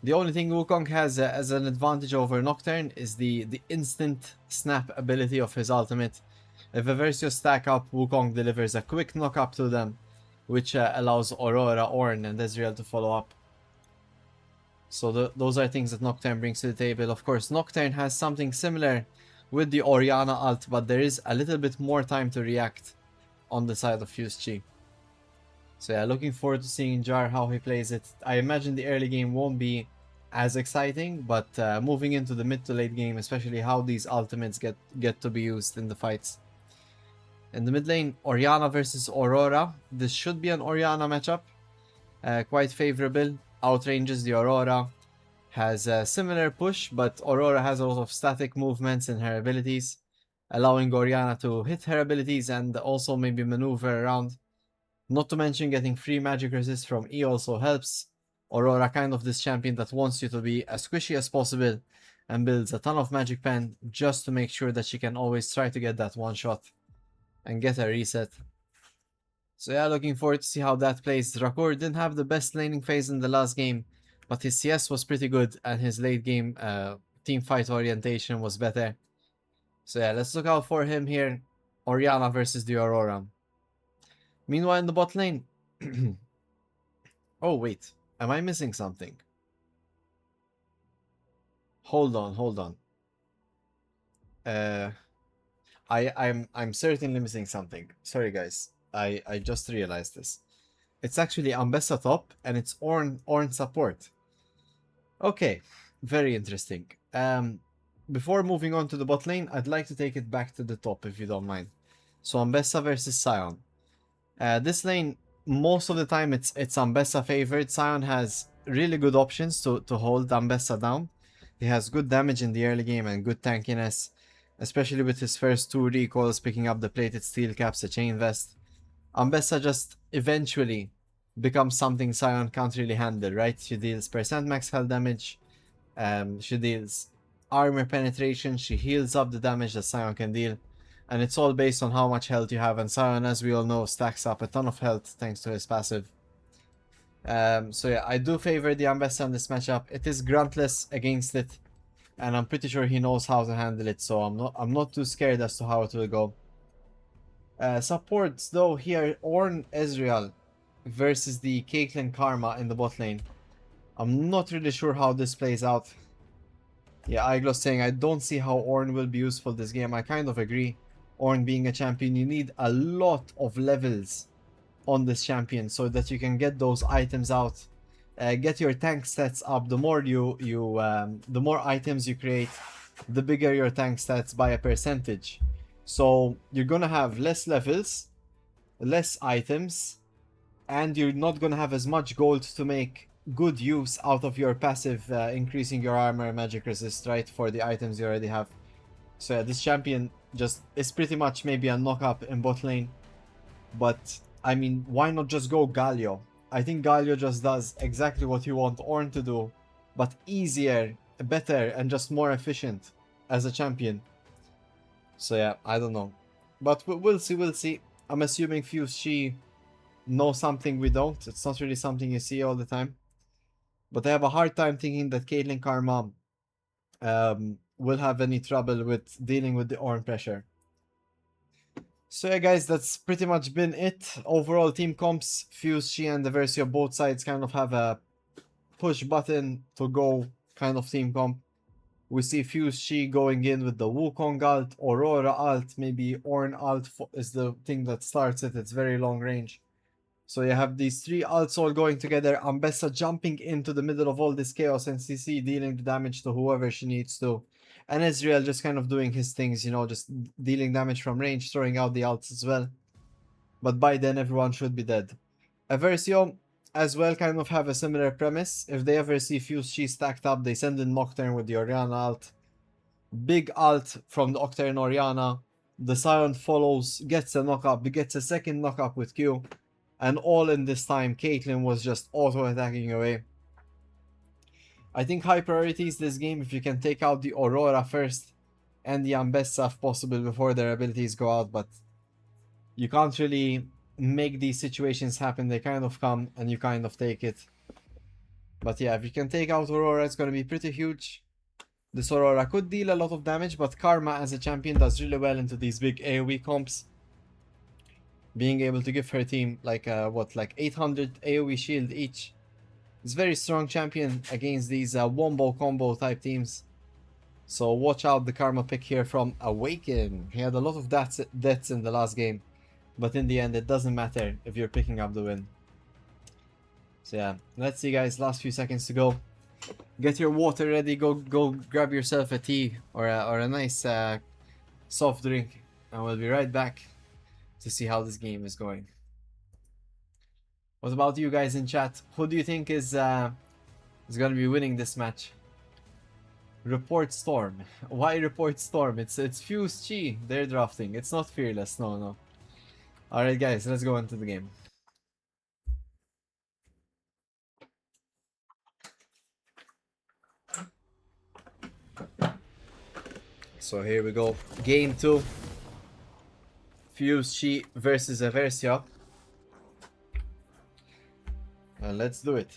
The only thing Wukong has as an advantage over Nocturne is the instant snap ability of his ultimate. If Eversio stack up, Wukong delivers a quick knock up to them, which allows Aurora, Ornn, and Ezreal to follow up. So those are things that Nocturne brings to the table. Of course, Nocturne has something similar with the Orianna ult, but there is a little bit more time to react on the side of Fuse Chi. So yeah, looking forward to seeing Jar how he plays it. I imagine the early game won't be as exciting, but moving into the mid to late game, especially how these ultimates get to be used in the fights. In the mid lane, Orianna versus Aurora. This should be an Orianna matchup. Quite favorable. Outranges the Aurora. Has a similar push, but Aurora has a lot of static movements in her abilities, allowing Orianna to hit her abilities and also maybe maneuver around. Not to mention getting free magic resist from E also helps. Aurora kind of this champion that wants you to be as squishy as possible and builds a ton of magic pen just to make sure that she can always try to get that one shot and get a reset. So yeah, looking forward to see how that plays. Rakur didn't have the best laning phase in the last game, but his CS was pretty good and his late game team fight orientation was better. So yeah, let's look out for him here. Orianna versus the Aurora. Meanwhile, in the bot lane... oh, wait. Am I missing something? Hold on. I'm certainly missing something. Sorry, guys. I just realized this. It's actually Ambessa top, and it's Ornn support. Okay, very interesting. Before moving on to the bot lane, I'd like to take it back to the top, if you don't mind. So Ambessa versus Sion. This lane, most of the time, it's Ambessa favored. Sion has really good options to hold Ambessa down. He has good damage in the early game and good tankiness, especially with his first 2 recoils, picking up the plated steel caps, the chain vest. Ambessa just eventually becomes something Sion can't really handle, right? She deals percent max health damage, she deals armor penetration, she heals up the damage that Sion can deal, and it's all based on how much health you have, and Sion, as we all know, stacks up a ton of health thanks to his passive. So yeah, I do favor the Ambessa in this matchup. It is gruntless against it, and I'm pretty sure he knows how to handle it, so I'm not too scared as to how it will go. Supports though here, Ornn Ezreal versus the Caitlyn Karma in the bot lane. I'm not really sure how this plays out. Yeah, Iglos saying I don't see how Ornn will be useful this game. I kind of agree. Ornn being a champion, you need a lot of levels on this champion so that you can get those items out. Get your tank stats up. The more the more items you create, the bigger your tank stats by a percentage. So you're gonna have less levels, less items, and you're not gonna have as much gold to make good use out of your passive, increasing your armor, magic resist, right, for the items you already have. So yeah, this champion just is pretty much maybe a knock-up in bot lane. But, I mean, why not just go Galio? I think Galio just does exactly what you want Ornn to do, but easier, better, and just more efficient as a champion. So yeah, I don't know. But we'll see. I'm assuming Fuse Chi knows something we don't. It's not really something you see all the time. But I have a hard time thinking that Caitlyn Karma will have any trouble with dealing with the Ornn pressure. So yeah, guys, that's pretty much been it. Overall team comps, Fuse Chi and Eversio, both sides kind of have a push button to go kind of team comp. We see Fuse Chi going in with the Wukong ult, Aurora ult, maybe Ornn ult is the thing that starts it. It's very long range. So you have these 3 ults all going together. Ambessa jumping into the middle of all this chaos and CC dealing the damage to whoever she needs to. And Ezreal just kind of doing his things, you know, just dealing damage from range, throwing out the ults as well. But by then everyone should be dead. Eversio as well kind of have a similar premise. If they ever see Fuse Chi stacked up, they send in Nocturne with the Orianna ult. Big ult from the Nocturne Orianna. The Sion follows, gets a knock-up, gets a second knock-up with Q. And all in this time, Caitlyn was just auto-attacking away. I think high priority is this game if you can take out the Aurora first and the Ambessa if possible before their abilities go out, but you can't really make these situations happen. They kind of come and you kind of take it. But yeah, if you can take out Aurora, it's going to be pretty huge. This Aurora could deal a lot of damage, but Karma as a champion does really well into these big AoE comps. Being able to give her team like 800 AoE shield each. It's very strong champion against these wombo combo type teams. So watch out the Karma pick here from Awaken. He had a lot of deaths in the last game. But in the end, it doesn't matter if you're picking up the win. So yeah, let's see guys, last few seconds to go. Get your water ready, go grab yourself a tea or a nice soft drink. And we'll be right back to see how this game is going. What about you guys in chat? Who do you think is gonna be winning this match? Report Storm. Why report Storm? It's Fuse Chi they're drafting. It's not Fearless. No. Alright guys, let's go into the game. So here we go. Game 2. Fuse Chi versus Eversio. Let's do it.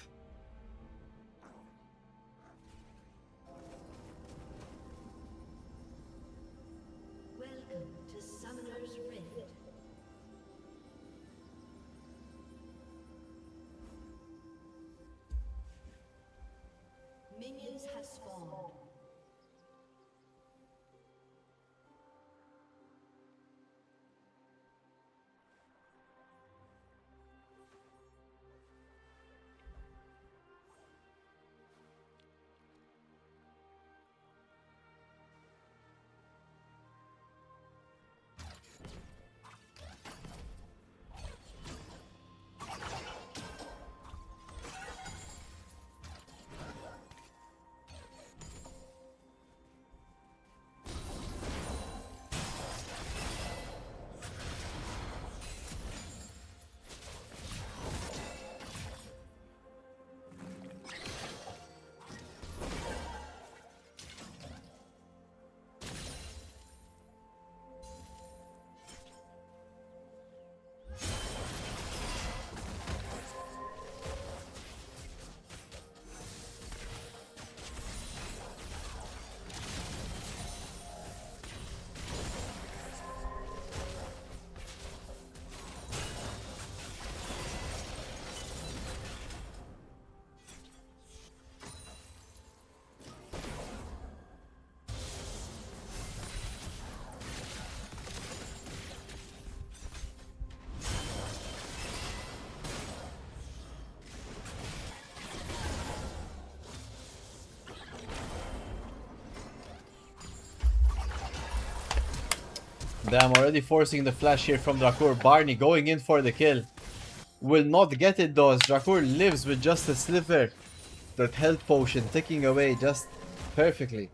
Welcome to Summoner's Rift. Minions have spawned. Damn, already forcing the flash here from Drakur. Barney going in for the kill. Will not get it though, as Drakur lives with just a sliver. That health potion ticking away just perfectly.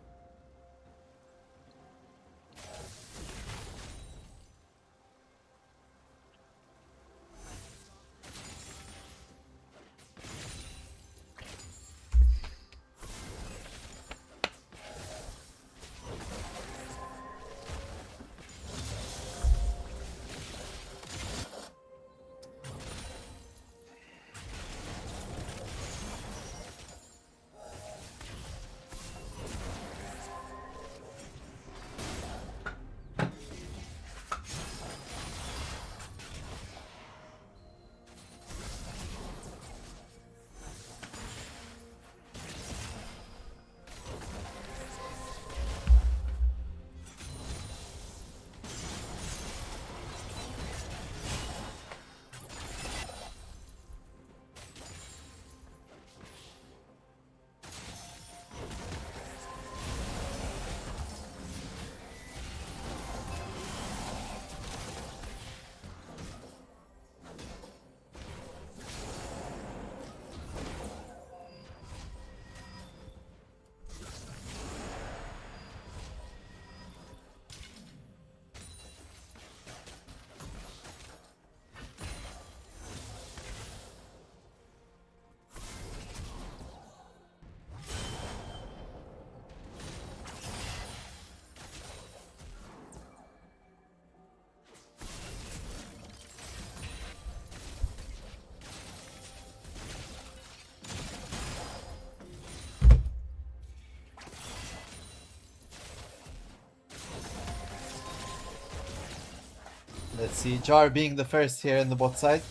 Let's see, Jar being the first here in the bot side.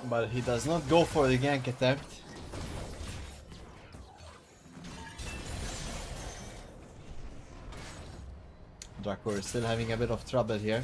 But he does not go for the gank attempt. Drakor is still having a bit of trouble here.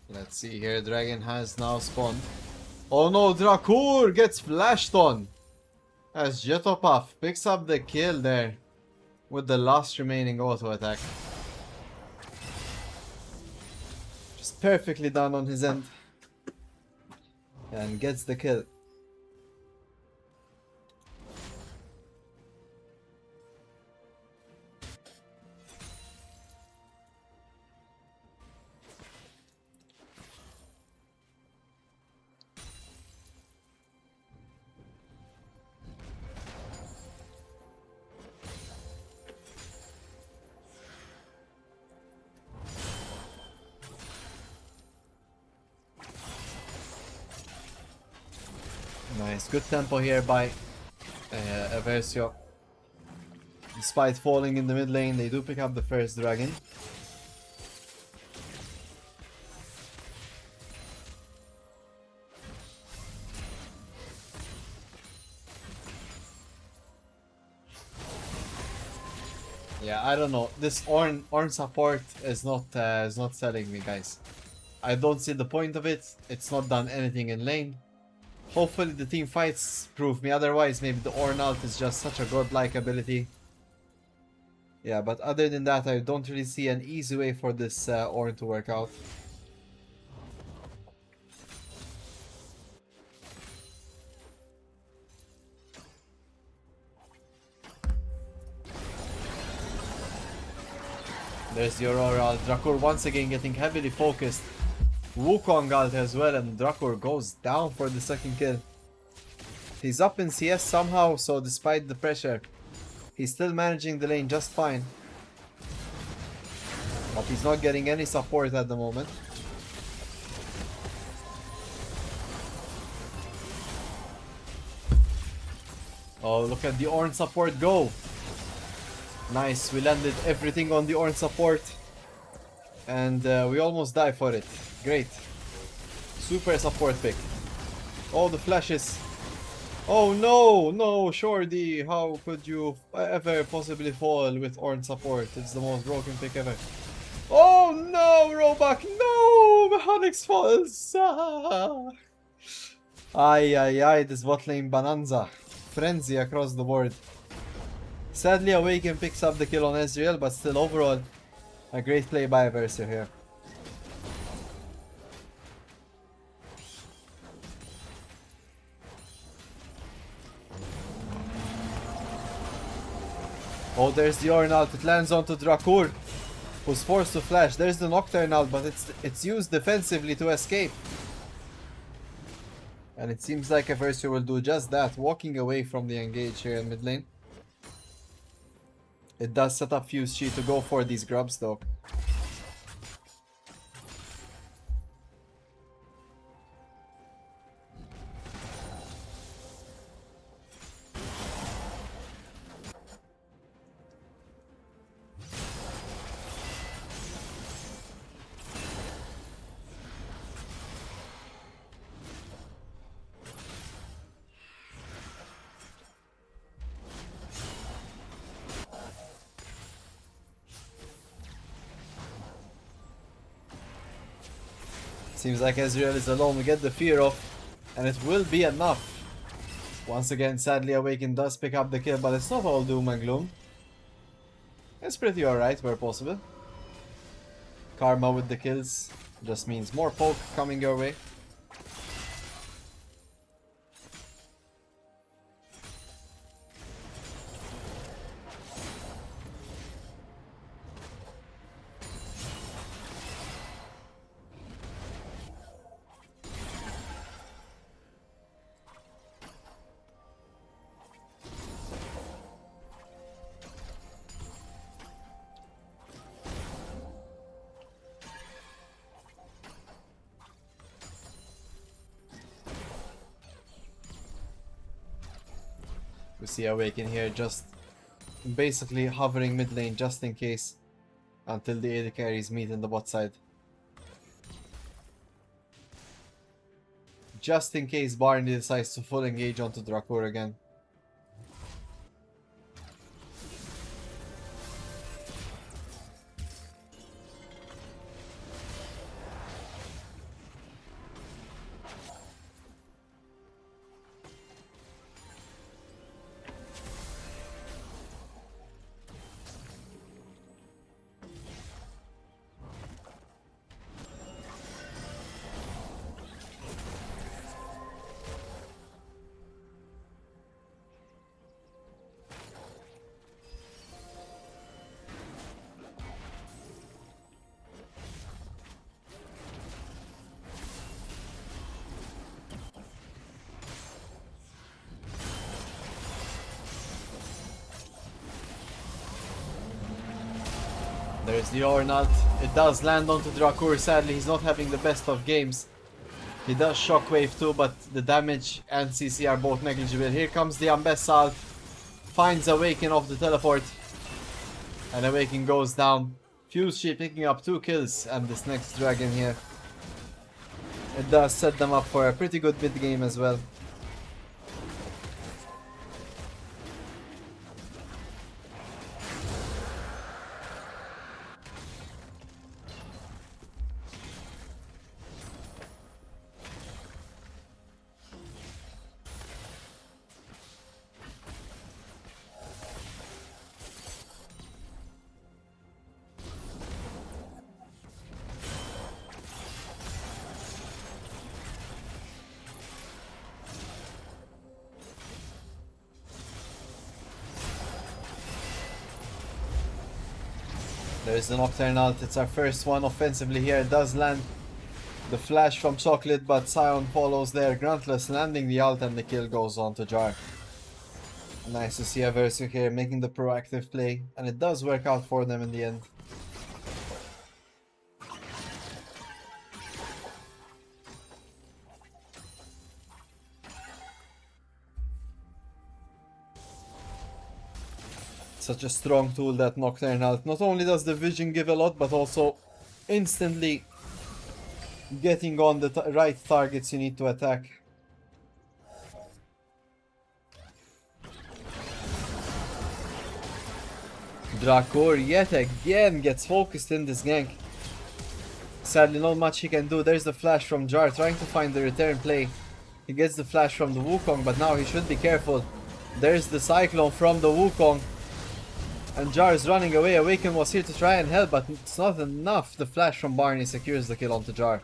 Let's see here, Dragon has now spawned. Oh no, Drakor gets flashed on! As Jetopath picks up the kill there with the last remaining auto attack. Just perfectly done on his end. And gets the kill. Nice, good tempo here by Eversio. Despite falling in the mid lane, they do pick up the first dragon. Yeah, I don't know. This Ornn support is not selling me, guys. I don't see the point of it. It's not done anything in lane. Hopefully the team fights prove me otherwise. Maybe the Ornn ult is just such a godlike ability. Yeah, but other than that, I don't really see an easy way for this Ornn to work out. There's the Aurora. Drakor once again getting heavily focused. Wukong ult as well, and Drakor goes down for the second kill. He's up in CS somehow, so despite the pressure, he's still managing the lane just fine. But he's not getting any support at the moment. Oh, look at the Ornn support go! Nice, we landed everything on the Ornn support. And we almost die for it. Great. Super support pick. All the flashes. Oh no, no, Shorty, how could you ever possibly fall with Ornn support? It's the most broken pick ever. Oh no, Roebuck, no! Mechanics falls! Ah. Ay, this bot lane bonanza. Frenzy across the board. Sadly, Awaken picks up the kill on Ezreal, but still overall, a great play by Eversio here. Oh, there's the Ornn ult. It lands onto Drakor, who's forced to flash. There's the Nocturne ult, but it's used defensively to escape. And it seems like Eversio will do just that, walking away from the engage here in mid lane. It does set up Fuse Chi to go for these grubs though. Seems like Ezreal is alone. We get the fear off, and it will be enough. Once again, sadly, Awaken does pick up the kill, but it's not all doom and gloom. It's pretty alright where possible. Karma with the kills just means more poke coming your way. We see Awaken here just basically hovering mid lane just in case until the AD carries meet in the bot side. Just in case Barney decides to full engage onto Drakor again. There's the Ornat. It does land onto Drakor. Sadly, he's not having the best of games. He does Shockwave too, but the damage and CC are both negligible. Here comes the Ambessal. Finds Awaken off the teleport. And Awaken goes down. Fuse Sheep picking up 2 kills and this next dragon here. It does set them up for a pretty good mid game as well. There's the Nocturne ult. It's our first one offensively here. It does land the flash from Chocolate, but Sion follows there. Gruntless landing the ult and the kill goes on to Jar. Nice to see Eversio here making the proactive play, and it does work out for them in the end. Such a strong tool, that Nocturne ult. Not only does the vision give a lot, but also instantly getting on the right targets you need to attack. Drakor yet again gets focused in this gank. Sadly, not much he can do. There's the flash from Jar trying to find the return play. He gets the flash from the Wukong, but now he should be careful. There's the Cyclone from the Wukong. And Jar is running away. Awaken was here to try and help, but it's not enough. The flash from Barney secures the kill onto Jar.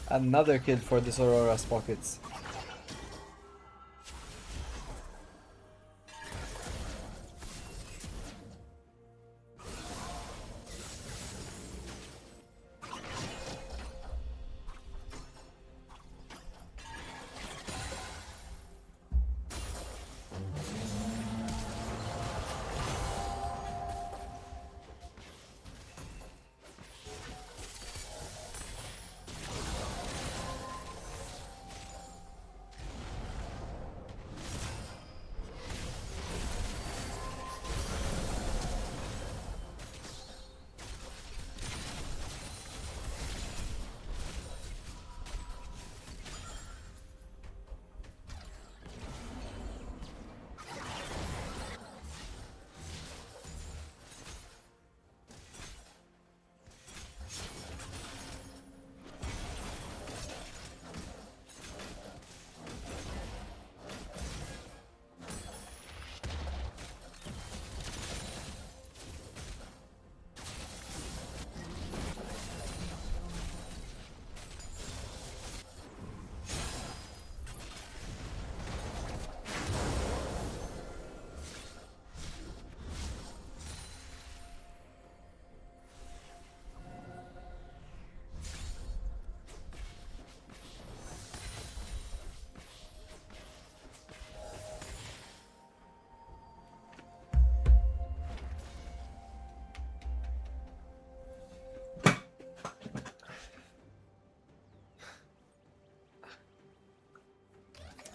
Another kill for this Aurora's pockets.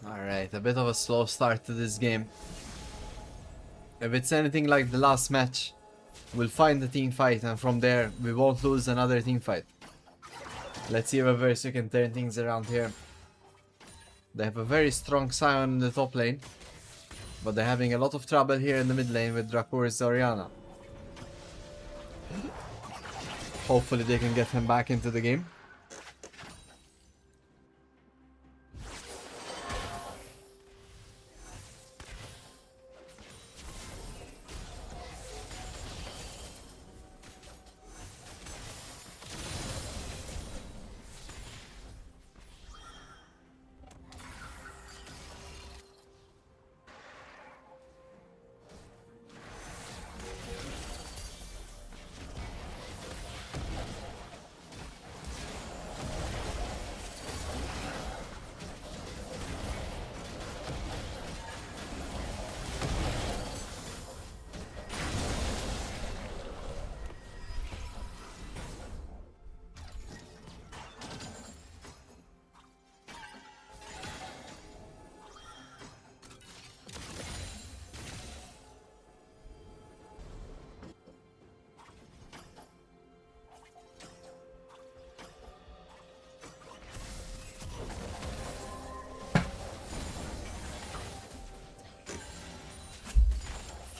Alright, a bit of a slow start to this game. If it's anything like the last match, we'll find the team fight, and from there, we won't lose another team fight. Let's see if Eversio can turn things around here. They have a very strong Sion in the top lane, but they're having a lot of trouble here in the mid lane with Dracour's Orianna. Hopefully they can get him back into the game.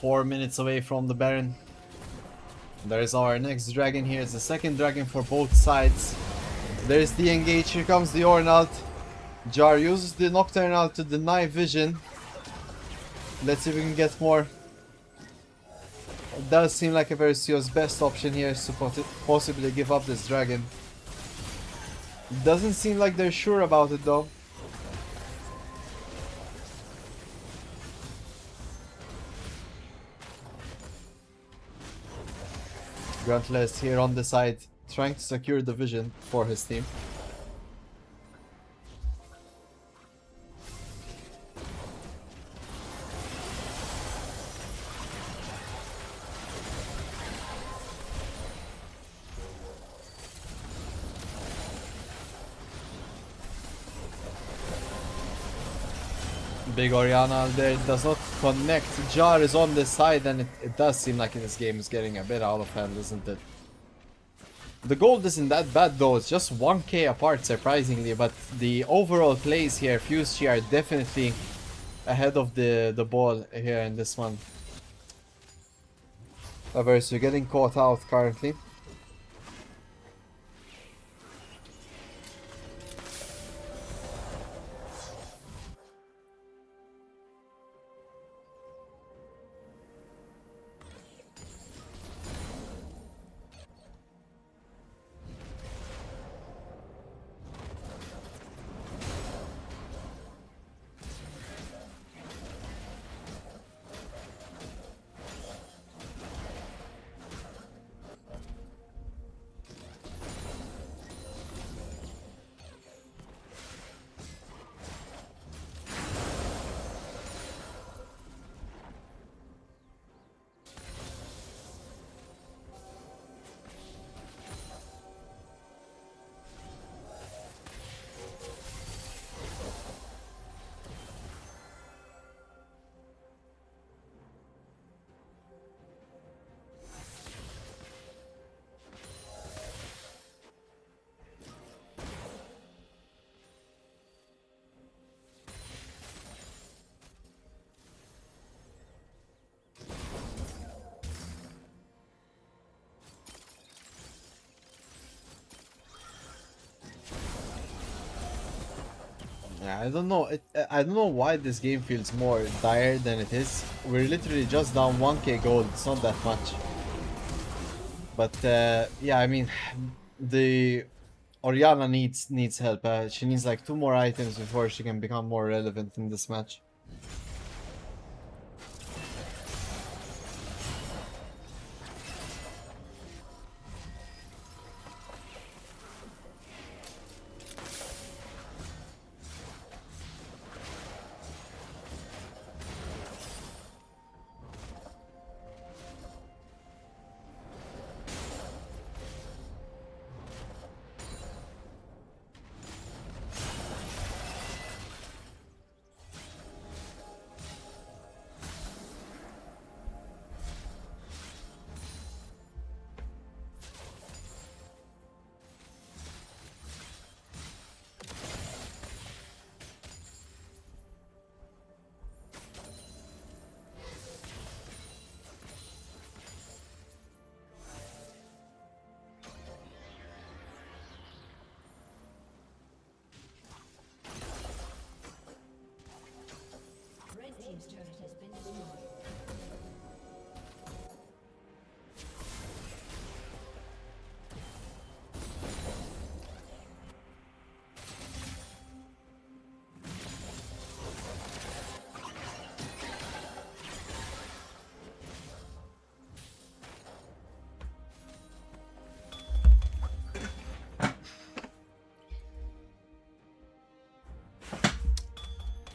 Four minutes away from the Baron. There's our next dragon here. It's the second dragon for both sides. There's the engage. Here comes the Ornn ult. Jar uses the Nocturne ult to deny vision. Let's see if we can get more. It does seem like Eversio's best option here is to possibly give up this dragon. Doesn't seem like they're sure about it though. Gruntless here on the side, trying to secure the vision for his team. Big Orianna there does not connect. Jar is on the side, and it does seem like this game is getting a bit out of hand, isn't it? The gold isn't that bad though, it's just 1k apart surprisingly, but the overall plays here, Fuschi are definitely ahead of the ball here in this one. Eversio getting caught out currently. Yeah, I don't know. I don't know why this game feels more dire than it is. We're literally just down 1k gold. It's not that much. But yeah, I mean, the Orianna needs help. She needs like 2 more items before she can become more relevant in this match.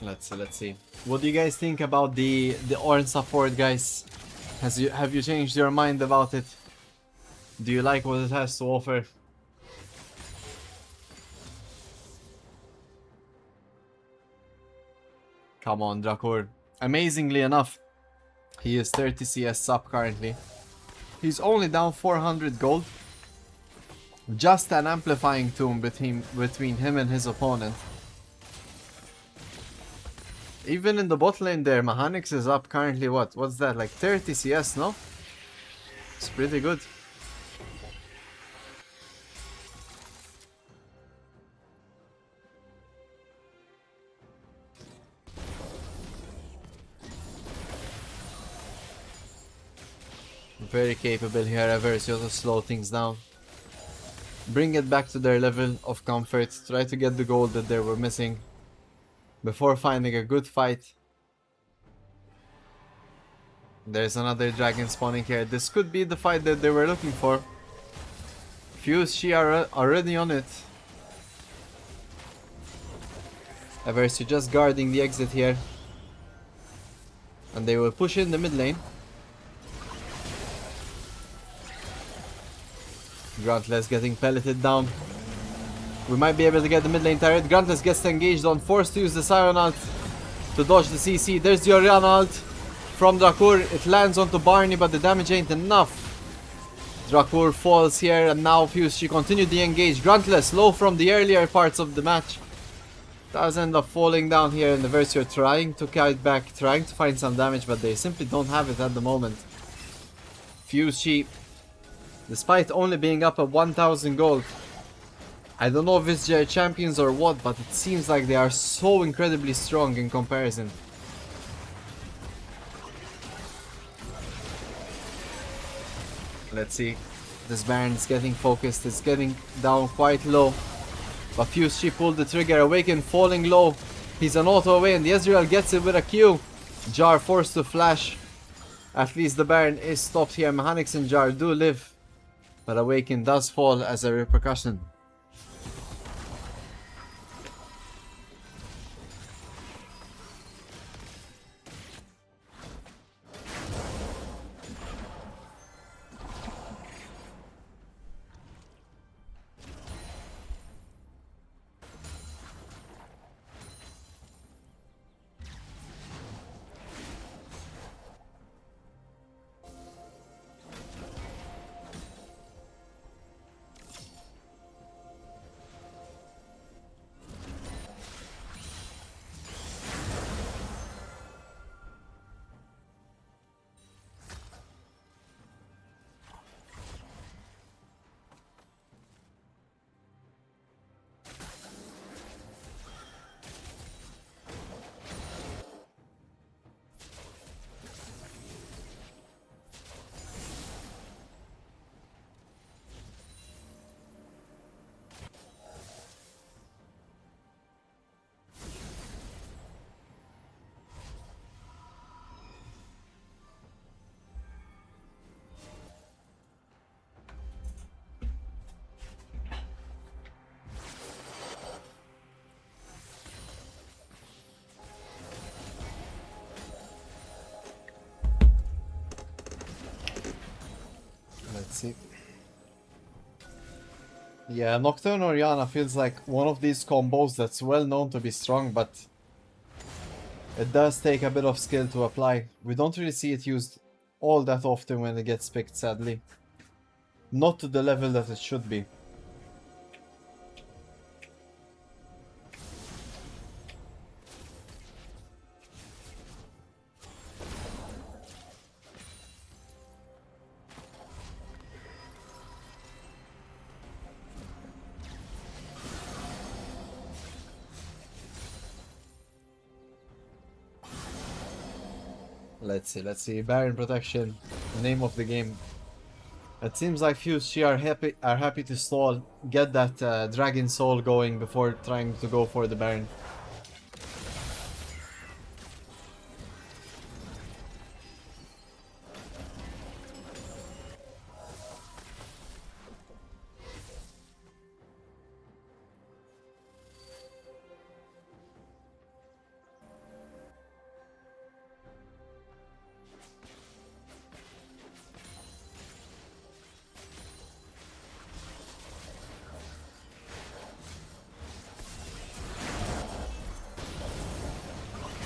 Let's see. What do you guys think about the orange support, guys? Have you changed your mind about it? Do you like what it has to offer? Come on, Drakor. Amazingly enough, he is 30 CS sub currently. He's only down 400 gold. Just an amplifying tomb between him and his opponent. Even in the bot lane there, Mechanics is up currently what? What's that? Like 30 CS, no? It's pretty good. Very capable here, Eversio, to slow things down. Bring it back to their level of comfort. Try to get the gold that they were missing before finding a good fight. There's another dragon spawning here. This could be the fight that they were looking for. Fuse, she are already on it. Eversio just guarding the exit here. And they will push in the mid lane. Gruntless getting pelleted down. We might be able to get the mid lane turret. Gruntless gets engaged on, forced to use the Siren ult to dodge the CC. There's the Orianna ult from Drakor. It lands onto Barney, but the damage ain't enough. Drakor falls here, and now Fuse, she continued the engage. Gruntless low from the earlier parts of the match. Does end up falling down here, and the Eversio trying to kite back, trying to find some damage, but they simply don't have it at the moment. Fuse, she, despite only being up at 1000 gold, I don't know if it's their champions or what, but it seems like they are so incredibly strong in comparison. Let's see. This Baron is getting focused, it's getting down quite low. But Fuse, she pulled the trigger, Awaken falling low. He's an auto away, and the Ezreal gets it with a Q. Jar forced to flash. At least the Baron is stopped here. Mechanics and Jar do live, but Awaken does fall as a repercussion. Let's see. Yeah, Nocturne Orianna feels like one of these combos that's well known to be strong, but it does take a bit of skill to apply. We don't really see it used all that often when it gets picked, sadly. Not to the level that it should be. Let's see. Baron protection, the name of the game. It seems like Fuse are happy to stall, get that Dragon Soul going before trying to go for the Baron.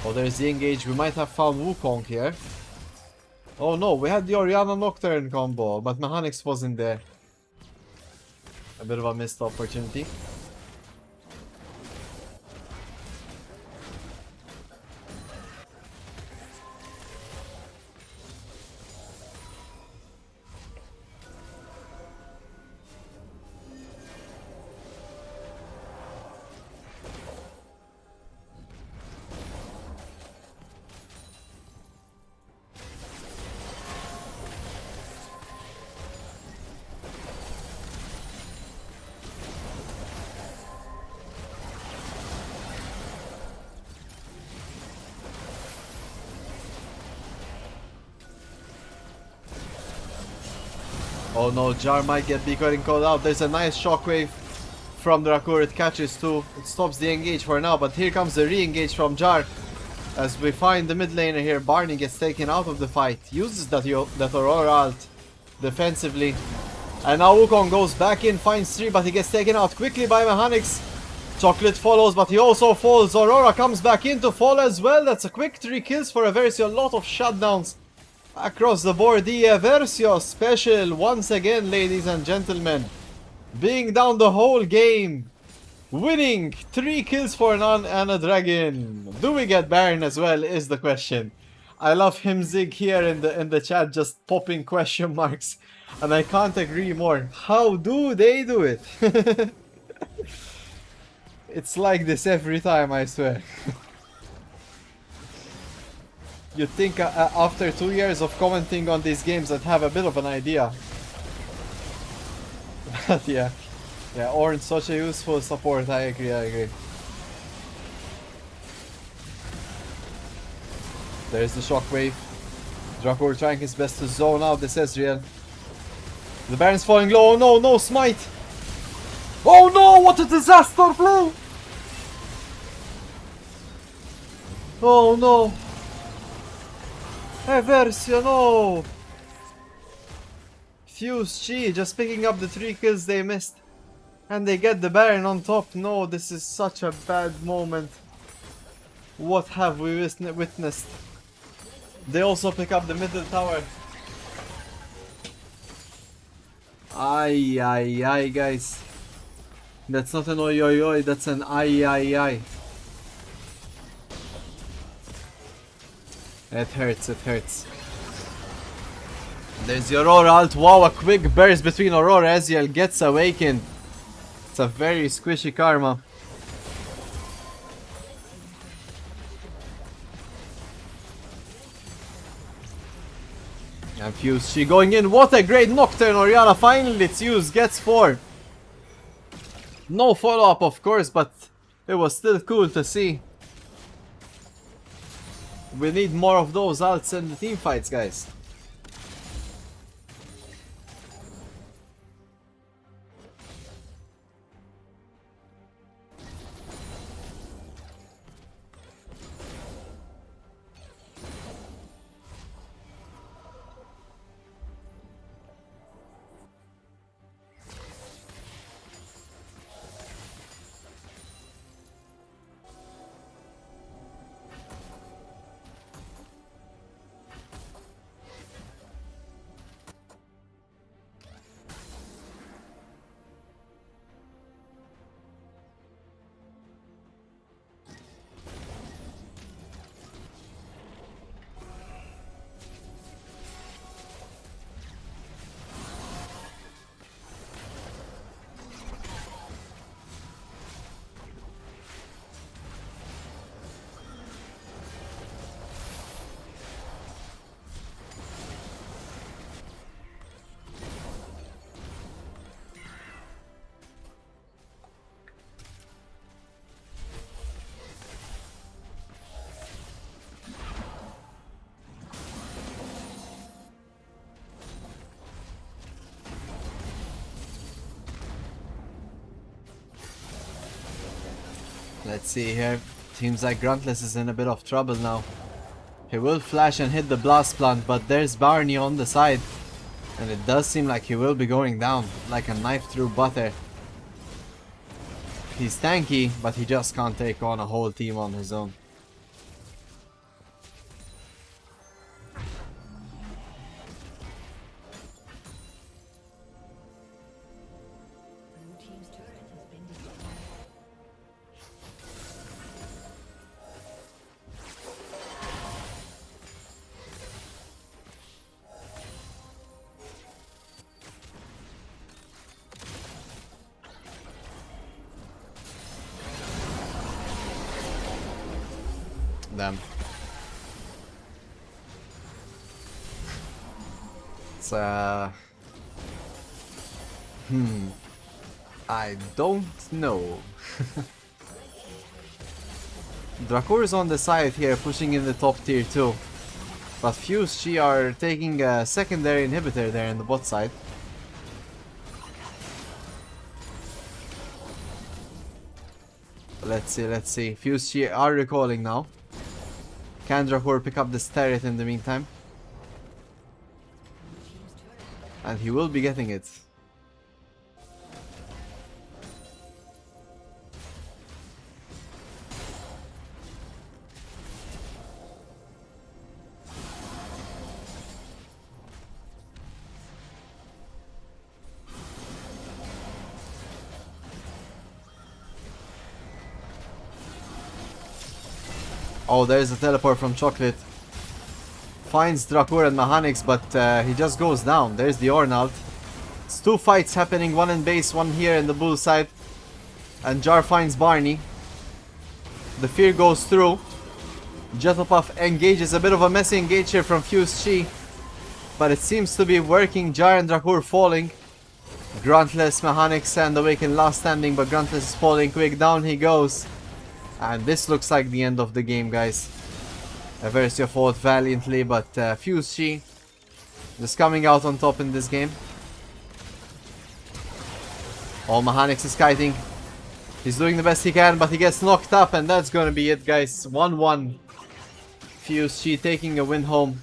Oh, there's the engage. We might have found Wukong here. Oh no, we had the Orianna Nocturne combo, but Mechanics wasn't there. A bit of a missed opportunity. Oh no, Jar might get getting called out. There's a nice shockwave from Drakur. It catches too. It stops the engage for now, but here comes the re-engage from Jar. As we find the mid laner here, Barney gets taken out of the fight. Uses that Aurora ult defensively. And now Wukong goes back in, finds 3, but he gets taken out quickly by Mechanics. Chocolate follows, but he also falls. Aurora comes back in to fall as well. That's a quick 3 kills for Eversio. A lot of shutdowns across the board. The Eversio special once again, ladies and gentlemen. Being down the whole game. Winning 3 kills for none and a dragon. Do we get Baron as well is the question. I love him Zig here in the chat just popping question marks. And I can't agree more. How do they do it? It's like this every time, I swear. You'd think after 2 years of commenting on these games I'd have a bit of an idea. But yeah. Yeah, Ornn's such a useful support, I agree. There's the shockwave. Drakur trying his best to zone out this Ezreal. The Baron's falling low. Oh no, no smite! Oh no, what a disaster play! Oh no! Eversio, no! Fuse Chi just picking up the 3 kills they missed. And they get the Baron on top. No, this is such a bad moment. What have we witnessed? They also pick up the middle tower. Ay, guys. That's not an oi oi oi, that's an ay. It hurts. There's the Aurora ult. Wow, a quick burst between Aurora. Ezreal gets awakened. It's a very squishy karma. And Fuse, she going in. What a great Nocturne, Orianna. Finally it's used. Gets 4. No follow-up, of course, but it was still cool to see. We need more of those ults in the team fights, guys. Let's see here. Seems like Gruntless is in a bit of trouble now. He will flash and hit the blast plant, but there's Barney on the side. And it does seem like he will be going down like a knife through butter. He's tanky, but he just can't take on a whole team on his own. damn. It's I don't know. Dracour is on the side here, pushing in the top tier too. But Fuse Chi are taking a secondary inhibitor there in the bot side. Let's see. Fuse Chi are recalling now. Can Dracour pick up this turret in the meantime? And he will be getting it. Oh, there's a teleport from Chocolate. Finds Dracour and Mahanix, but he just goes down. There's the Ornalt. It's two fights happening, one in base, one here in the bull side. And Jar finds Barney. The fear goes through. Jettopuff engages, a bit of a messy engage here from Fuse Chi. But it seems to be working. Jar and Dracour falling. Gruntless, Mahanix and Awaken last standing, but Gruntless is falling quick. Down he goes. And this looks like the end of the game, guys. Eversio fought valiantly, but Fuse Chi just coming out on top in this game. Oh, Mahanix is kiting. He's doing the best he can, but he gets knocked up, and that's gonna be it, guys. 1-1. Fuse Chi taking a win home.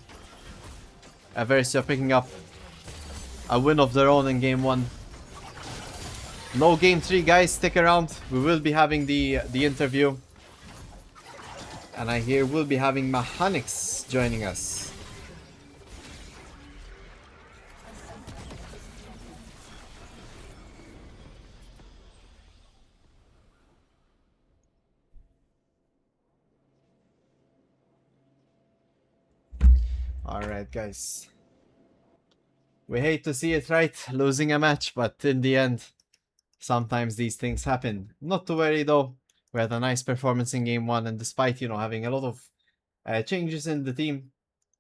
Eversio picking up a win of their own in game 1. No game 3, guys. Stick around. We will be having the interview. And I hear we'll be having Mahanix joining us. Alright, guys. We hate to see it, right? Losing a match, but in the end, sometimes these things happen. Not to worry though. We had a nice performance in game 1, and despite, having a lot of changes in the team,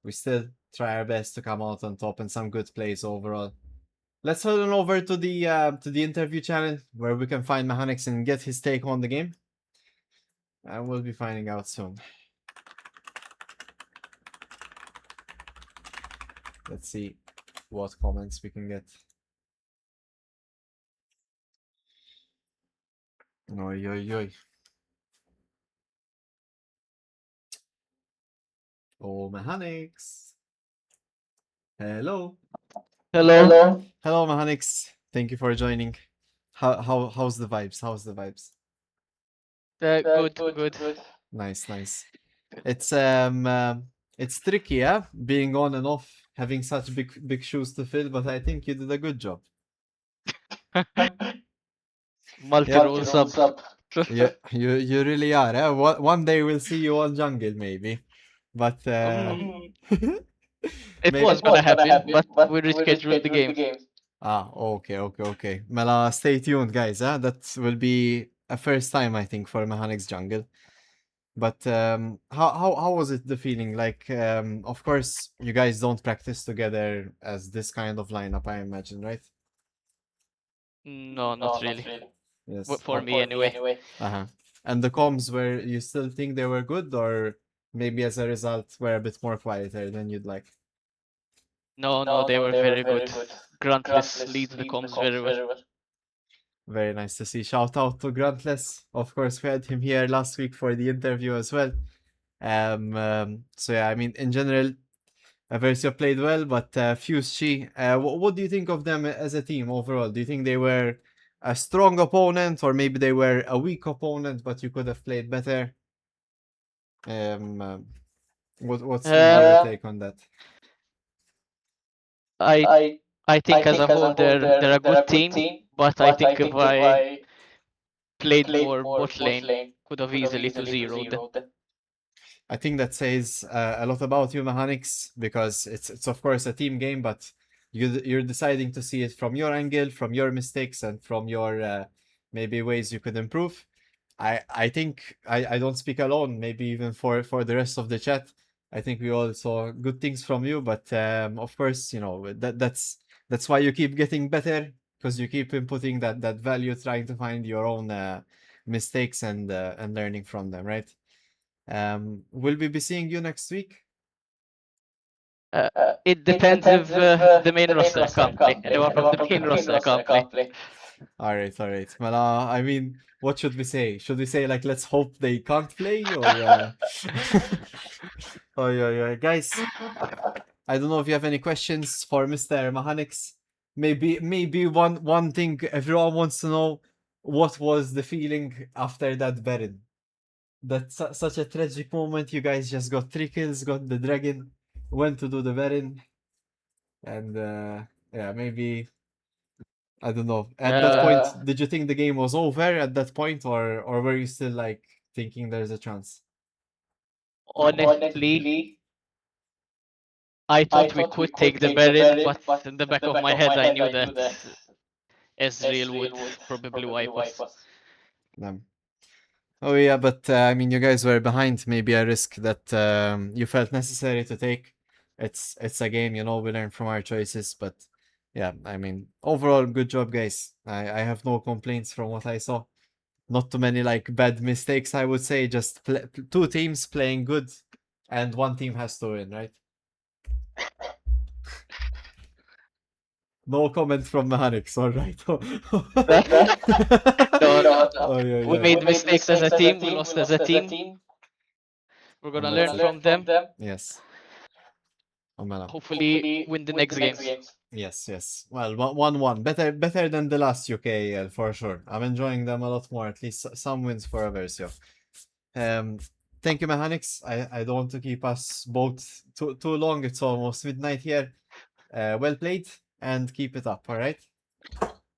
we still try our best to come out on top and some good plays overall. Let's head on over to the interview channel where we can find Mahanix and get his take on the game. And we'll be finding out soon. Let's see what comments we can get. Oi, oi, oi. Oh, Mahanix. Hello. Hello. Hello, Mahanix. Thank you for joining. How's the vibes? How's the vibes? Good. Nice, nice. It's it's tricky, yeah, being on and off, having such big shoes to fill, but I think you did a good job. Multi-role sub. You really are. Eh? One day we'll see you on jungle, maybe. But It maybe was gonna happen, but we rescheduled the game. Okay. Mela, stay tuned, guys. That will be a first time, I think, for Mechanic's jungle. But how was it, the feeling? Like, of course, you guys don't practice together as this kind of lineup, I imagine, right? No, not really. Yes. For me, anyway. Uh-huh. And the comms, were you still think they were good, or maybe as a result were a bit more quieter than you'd like? No, they were very good. Gruntless leads the comms very well. Very nice to see. Shout out to Gruntless. Of course, we had him here last week for the interview as well. So yeah, I mean, in general, Eversio played well, but Fuse Chi, what do you think of them as a team overall? Do you think they were a strong opponent, or maybe they were a weak opponent, but you could have played better? What's your take on that? I think as a whole they're a good team, but I think if I played more bot lane, could have easily 2-0'd them. I think that says a lot about you, Mechanics, because it's of course a team game, but you're deciding to see it from your angle, from your mistakes, and from your maybe ways you could improve. I think I don't speak alone. Maybe even for the rest of the chat, I think we all saw good things from you. But of course, you know that's why you keep getting better, because you keep inputting that value, trying to find your own mistakes and learning from them, right? Will we be seeing you next week? Uh, it depends if the main roster can't play. Anyone from the main roster can't play. All right, all right. Well, I mean, what should we say? Should we say like let's hope they can't play, or oh yeah, guys. I don't know if you have any questions for Mr. Mechanics. Maybe one thing everyone wants to know: what was the feeling after that Baron? That's such a tragic moment. You guys just got 3 kills, got the dragon, went to do the Baron, and yeah, maybe I don't know. At that Uh, point, did you think the game was over at that point, or were you still like thinking there's a chance? Honestly, I thought we could take the Baron, but in the back of my head, I knew that Ezreal would probably wipe us. Um, oh yeah, but I mean, you guys were behind. Maybe a risk that you felt necessary to take. It's a game, you know. We learn from our choices, but yeah, I mean, overall, good job, guys. I have no complaints from what I saw. Not too many like bad mistakes, I would say. Just two teams playing good, and one team has to win, right? No comment from Mechanics, all right. Oh, No, yeah, we yeah. made mistakes as a team. We lost as a team. We're And gonna that's learn it. from them. Yes. Oh, man. Hopefully, win the next games. Yes, yes. Well, 1-1. Better than the last UK, for sure. I'm enjoying them a lot more. At least some wins for Eversio. Um, thank you, Mechanics. I don't want to keep us both too long. It's almost midnight here. Well played, and keep it up, all right?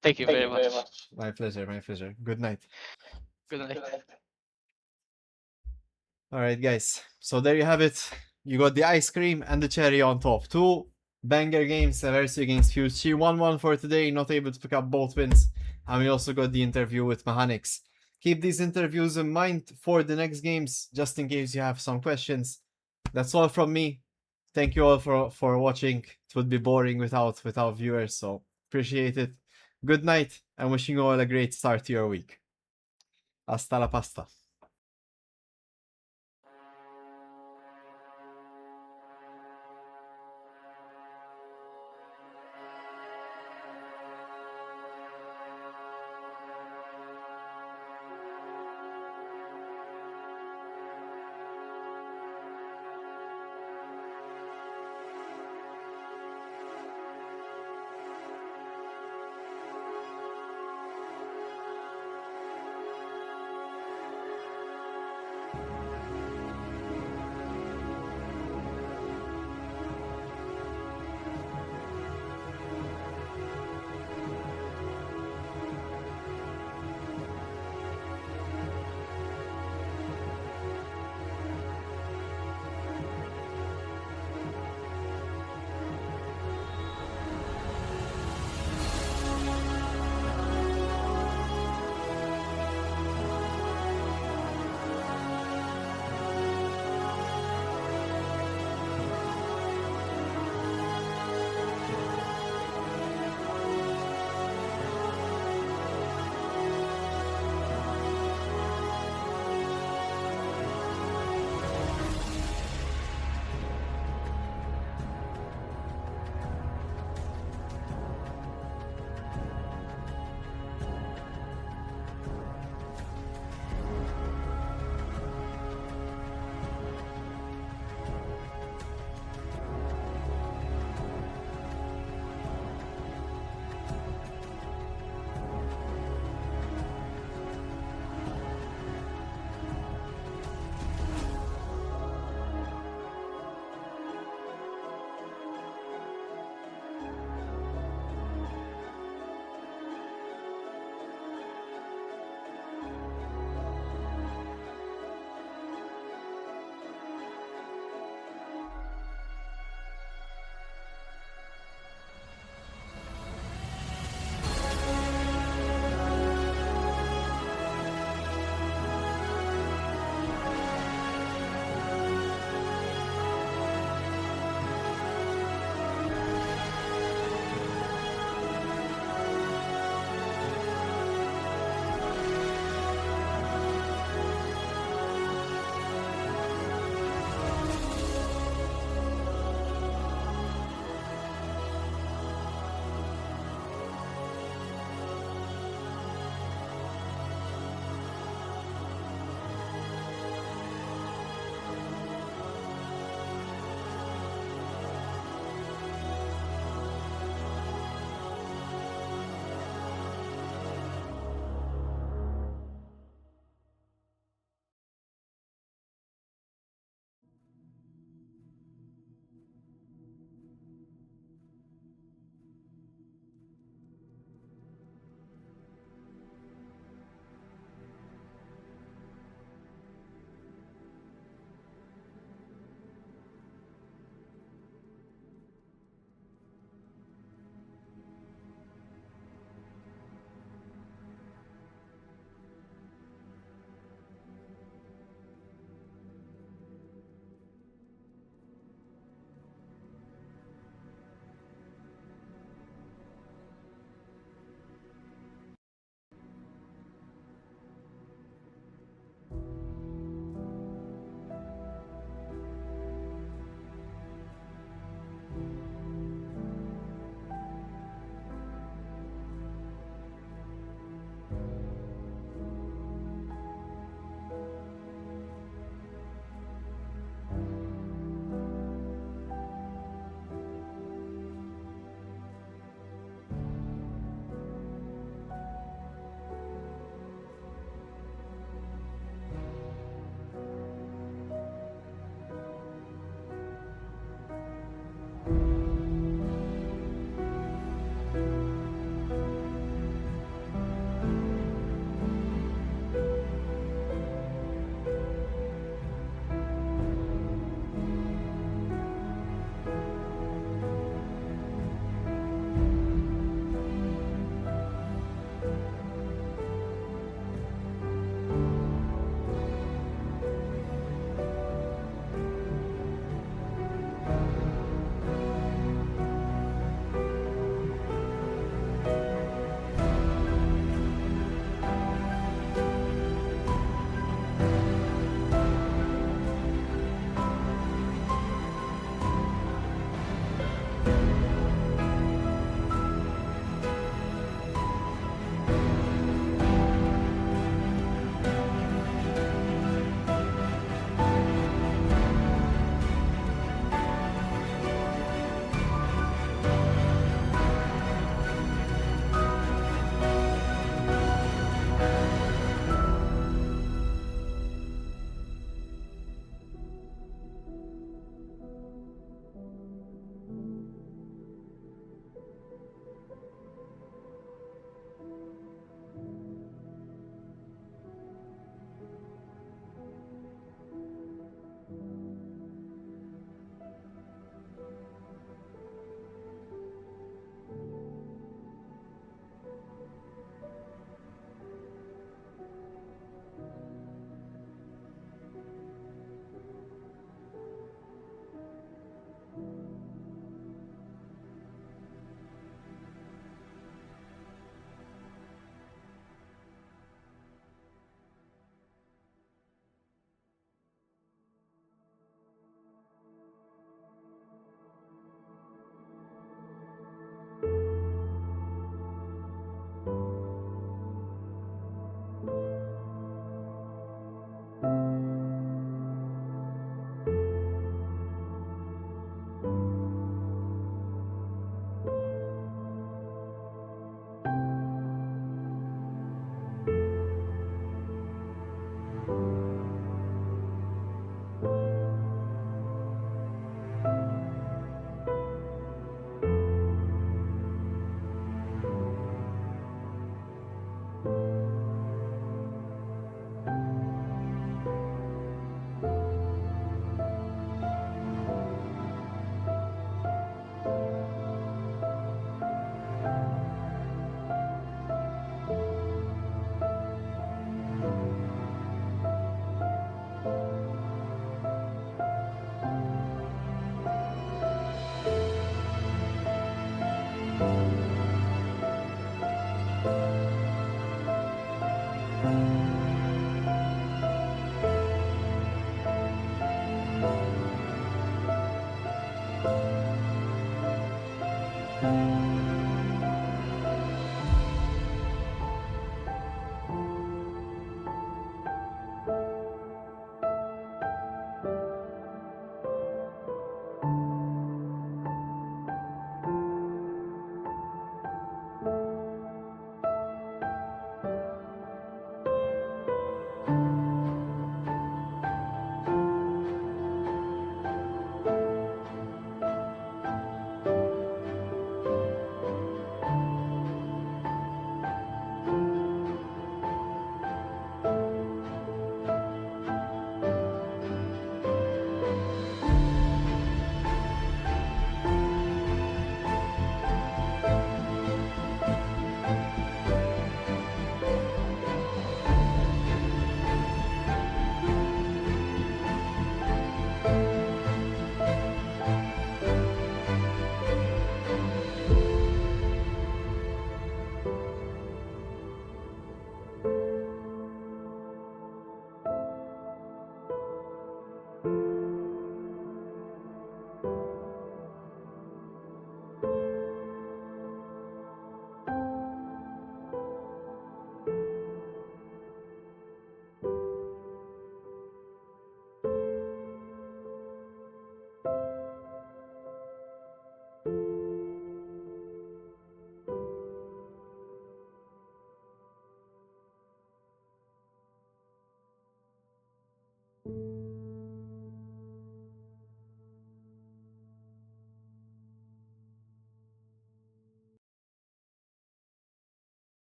Thank you very much. My pleasure, my pleasure. Good night. Good night. All right, guys. So there you have it. You got the ice cream and the cherry on top. Two banger games, Eversio against Fuji. 1-1 for today, not able to pick up both wins. And we also got the interview with Mechanics. Keep these interviews in mind for the next games, just in case you have some questions. That's all from me. Thank you all for watching. It would be boring without viewers, so appreciate it. Good night, and wishing you all a great start to your week. Hasta la pasta.